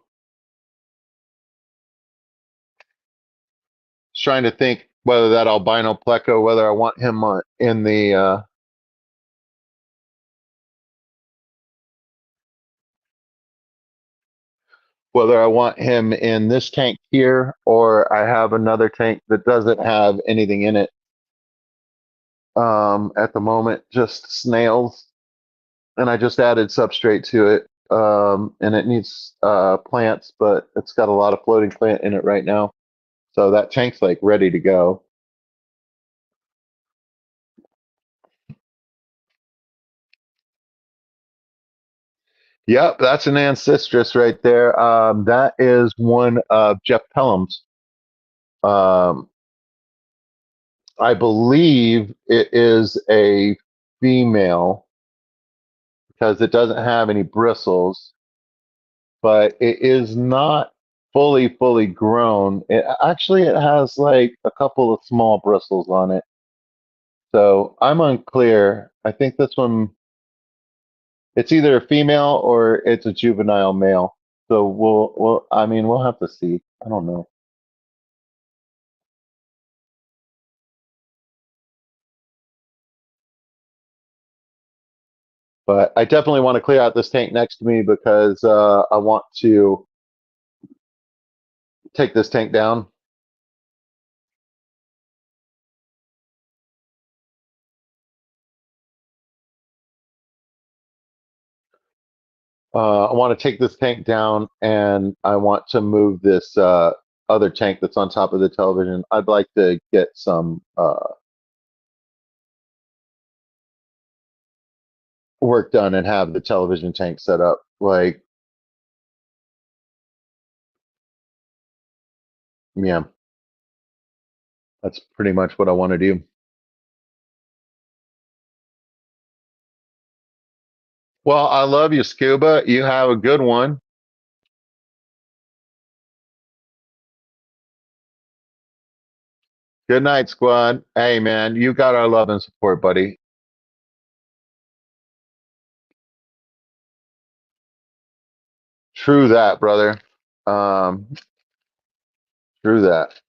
Just trying to think whether that albino pleco, whether I want him in the whether I want him in this tank here or I have another tank that doesn't have anything in it at the moment, just snails. And I just added substrate to it. And it needs plants, but it's got a lot of floating plant in it right now. So that tank's like ready to go. Yep, that's an ancestress right there. That is one of Jeff Pelham's. Um, I believe it is a female because it doesn't have any bristles, but it is not fully grown. It has like a couple of small bristles on it. So I'm unclear. I think this one it's either a female or it's a juvenile male. So we'll have to see. I don't know. But I definitely want to clear out this tank next to me because I want to take this tank down. I want to take this tank down and I want to move this other tank that's on top of the television. I'd like to get some work done and have the television tank set up. Like, yeah, that's pretty much what I want to do. Well, I love you, Scuba. You have a good one. Good night, squad. Hey, man, you got our love and support, buddy. True that, brother. Um, true that.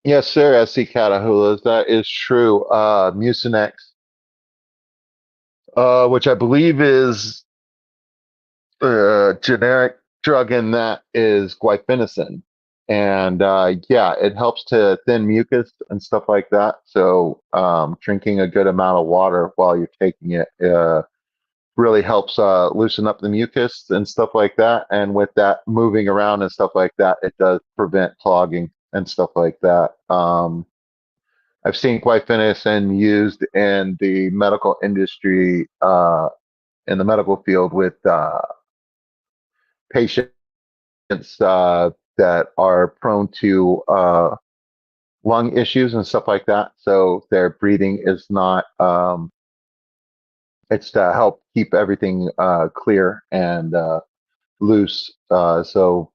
Yes, sir, SC Catahoula's. That is true. Mucinex, which I believe is generic drug in that is guaifenesin. And yeah, it helps to thin mucus and stuff like that. So drinking a good amount of water while you're taking it really helps loosen up the mucus and stuff like that. And with that moving around and stuff like that, it does prevent clogging and stuff like that. I've seen guaifenesin used in the medical industry, in the medical field with patients that are prone to lung issues and stuff like that. So their breathing is not, it's to help keep everything clear and loose. So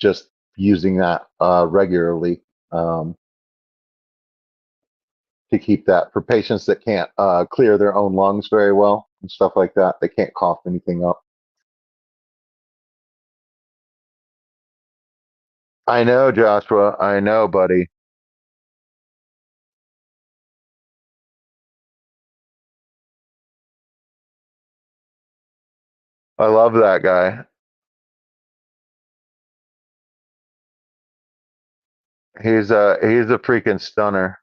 just using that regularly um, to keep that for patients that can't clear their own lungs very well and stuff like that. They can't cough anything up. I know, Joshua. I know, buddy. I love that guy. He's a freaking stunner.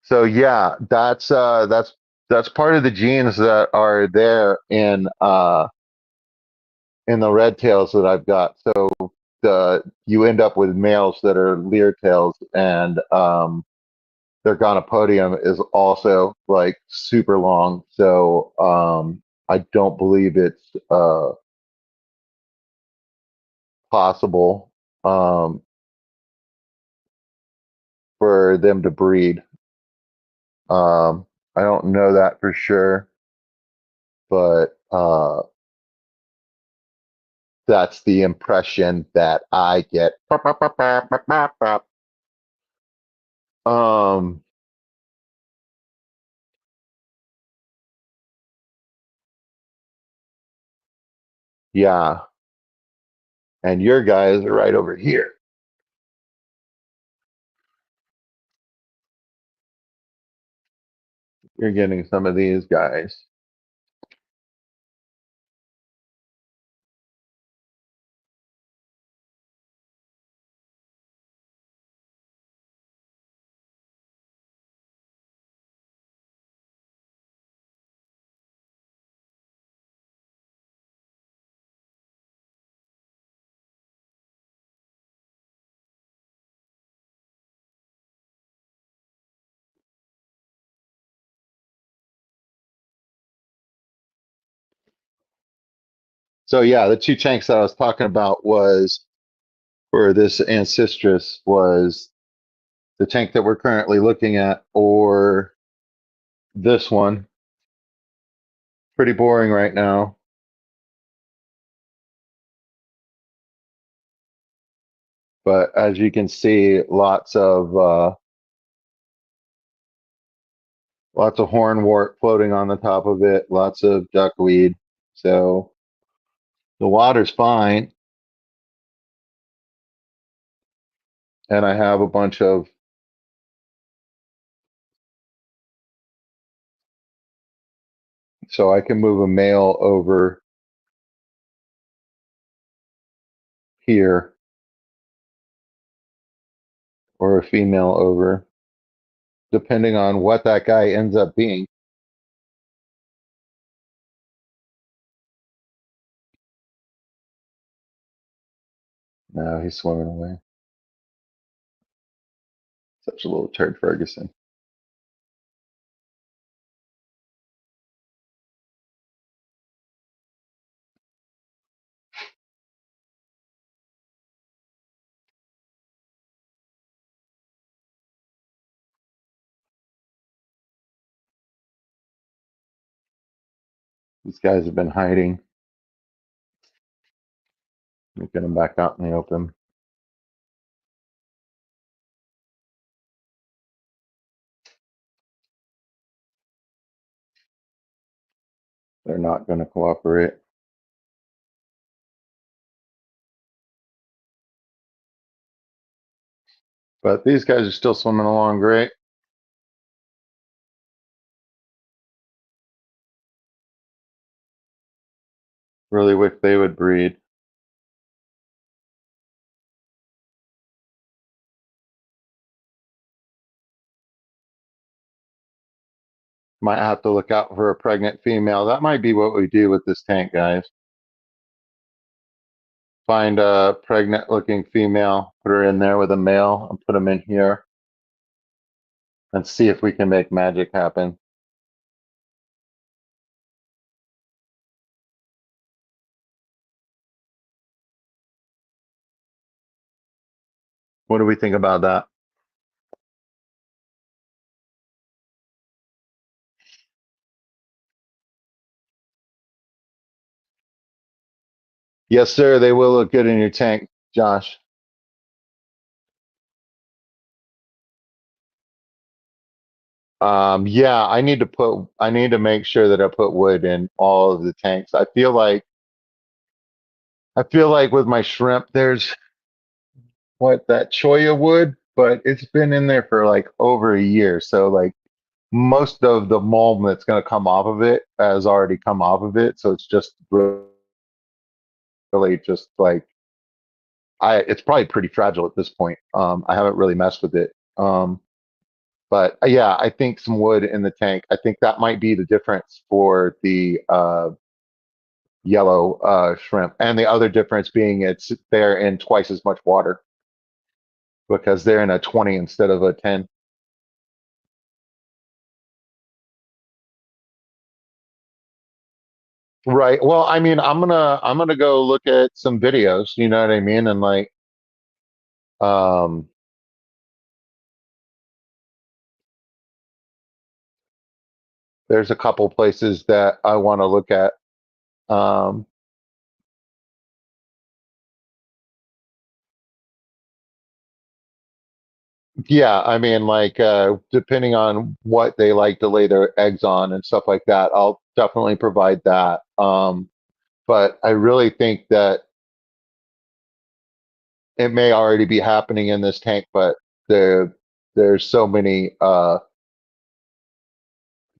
So yeah, that's part of the genes that are there in the red tails that I've got. So the you end up with males that are leer tails, and their gonopodium is also like super long. So I don't believe it's possible for them to breed. I don't know that for sure, but that's the impression that I get. Um, yeah, and your guys are right over here. You're getting some of these guys. So yeah, the two tanks that I was talking about was for this Ancestris was the tank that we're currently looking at or this one. Pretty boring right now. But as you can see, lots of hornwort floating on the top of it, lots of duckweed. So the water's fine. And I have a bunch of so I can move a male over here or a female over, depending on what that guy ends up being. No, he's swimming away. Such a little turd, Ferguson. These guys have been hiding. Let me get them back out in the open. They're not going to cooperate. But these guys are still swimming along great. Really wish they would breed. Might have to look out for a pregnant female. That might be what we do with this tank, guys. Find a pregnant looking female, put her in there with a male, and put them in here and see if we can make magic happen. What do we think about that? Yes, sir. They will look good in your tank, Josh. Yeah, I need to make sure that I put wood in all of the tanks. I feel like with my shrimp, there's what that choya wood, but it's been in there for like over a year. So like most of the mold that's going to come off of it has already come off of it. So it's just really just like it's probably pretty fragile at this point. I haven't really messed with it. But yeah, I think some wood in the tank. I think that might be the difference for the yellow shrimp, and the other difference being they're in twice as much water because they're in a 20 instead of a 10. Right. Well, I mean, I'm gonna go look at some videos. You know what I mean? And like, um, there's a couple places that I want to look at. Um, yeah, I mean, like, depending on what they like to lay their eggs on and stuff like that, I'll definitely provide that. But I really think that it may already be happening in this tank, but there's so many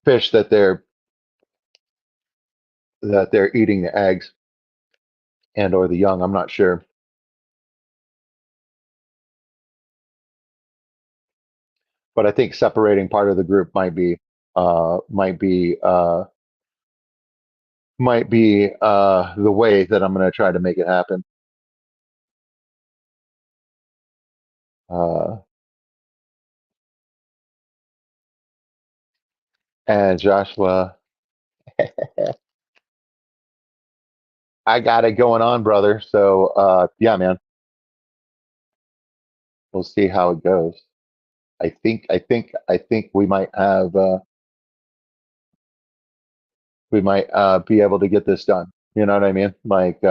fish that they're eating the eggs and or the young. I'm not sure, but I think separating part of the group uh, might be uh, might be the way that I'm going to try to make it happen. Uh, and Joshua, I got it going on, brother. So yeah, man. we'll see how it goes. I think we might be able to get this done. You know what I mean? Like,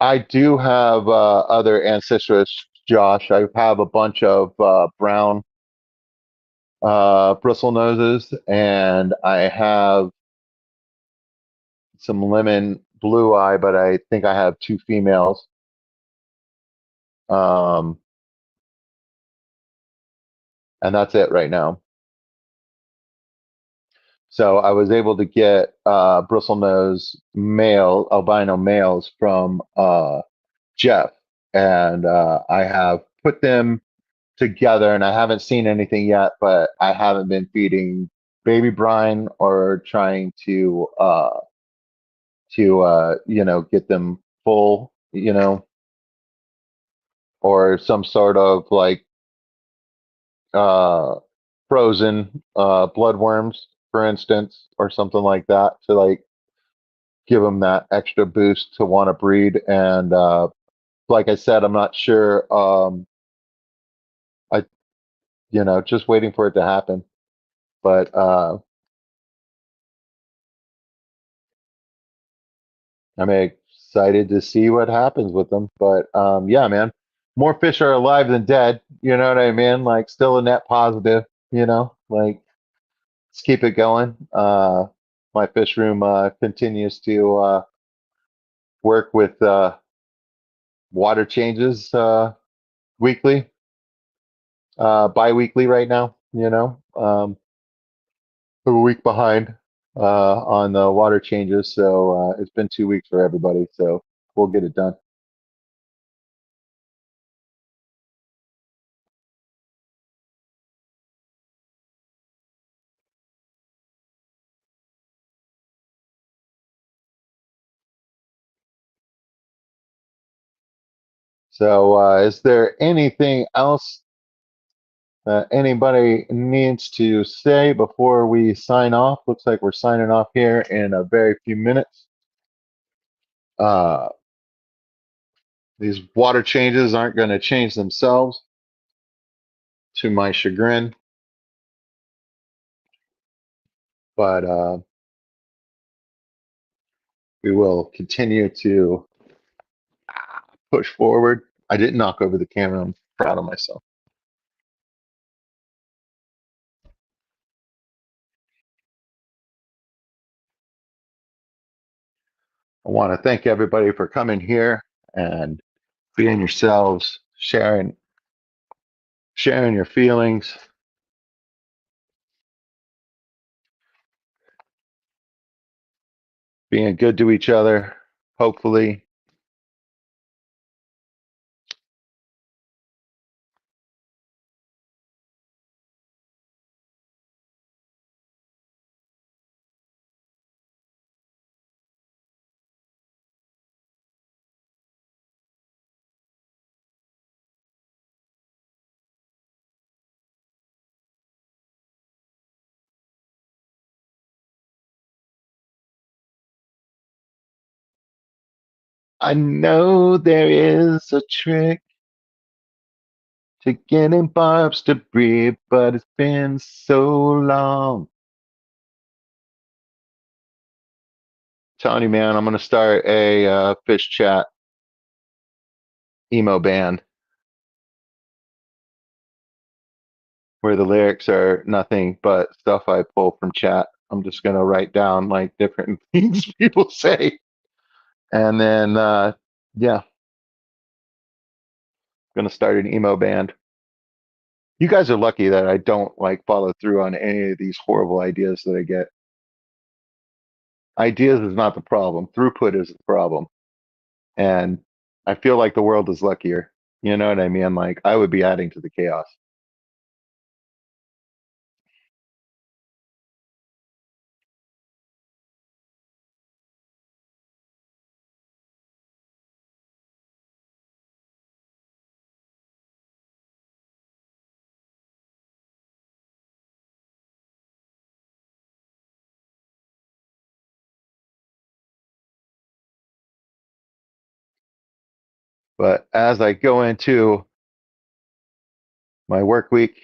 I do have other ancestors, Josh. I have a bunch of brown bristle noses, and I have some lemon blue eye, but I think I have two females. Um, and that's it right now. So I was able to get bristlenose male albino males from Jeff, and I have put them together, and I haven't seen anything yet, but I haven't been feeding baby brine or trying to get them full, or some sort of like uh frozen bloodworms, for instance, or something like that, to like give them that extra boost to want to breed. And like I said, I'm not sure. I just waiting for it to happen. But I'm excited to see what happens with them. But yeah, man, more fish are alive than dead. You know what I mean? Like, still a net positive. Like, let's keep it going. My fish room continues to work with water changes weekly, bi-weekly right now. We're a week behind on the water changes, so it's been 2 weeks for everybody. So we'll get it done. So is there anything else that anybody needs to say before we sign off? Looks like we're signing off here in a very few minutes. Uh, these water changes aren't going to change themselves, to my chagrin, but we will continue to push forward. I didn't knock over the camera. I'm proud of myself. I want to thank everybody for coming here and being yourselves, sharing your feelings, being good to each other. Hopefully, I know there is a trick to getting barbs to breathe, but it's been so long. Telling you, man, I'm gonna start a fish chat emo band where the lyrics are nothing but stuff I pull from chat. I'm just gonna write down like different things people say, and then yeah, gonna start an emo band. You guys are lucky that I don't like follow through on any of these horrible ideas that I get. Ideas is not the problem. Throughput is the problem. And I feel like the world is luckier. You know what I mean? Like, I would be adding to the chaos. But as I go into my work week,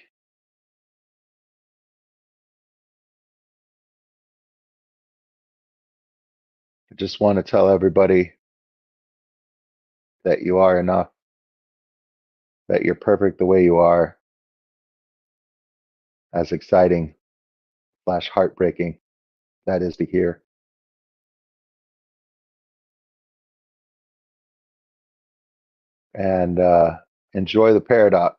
I just want to tell everybody that you are enough, that you're perfect the way you are, as exciting slash heartbreaking that is to hear. And enjoy the paradox.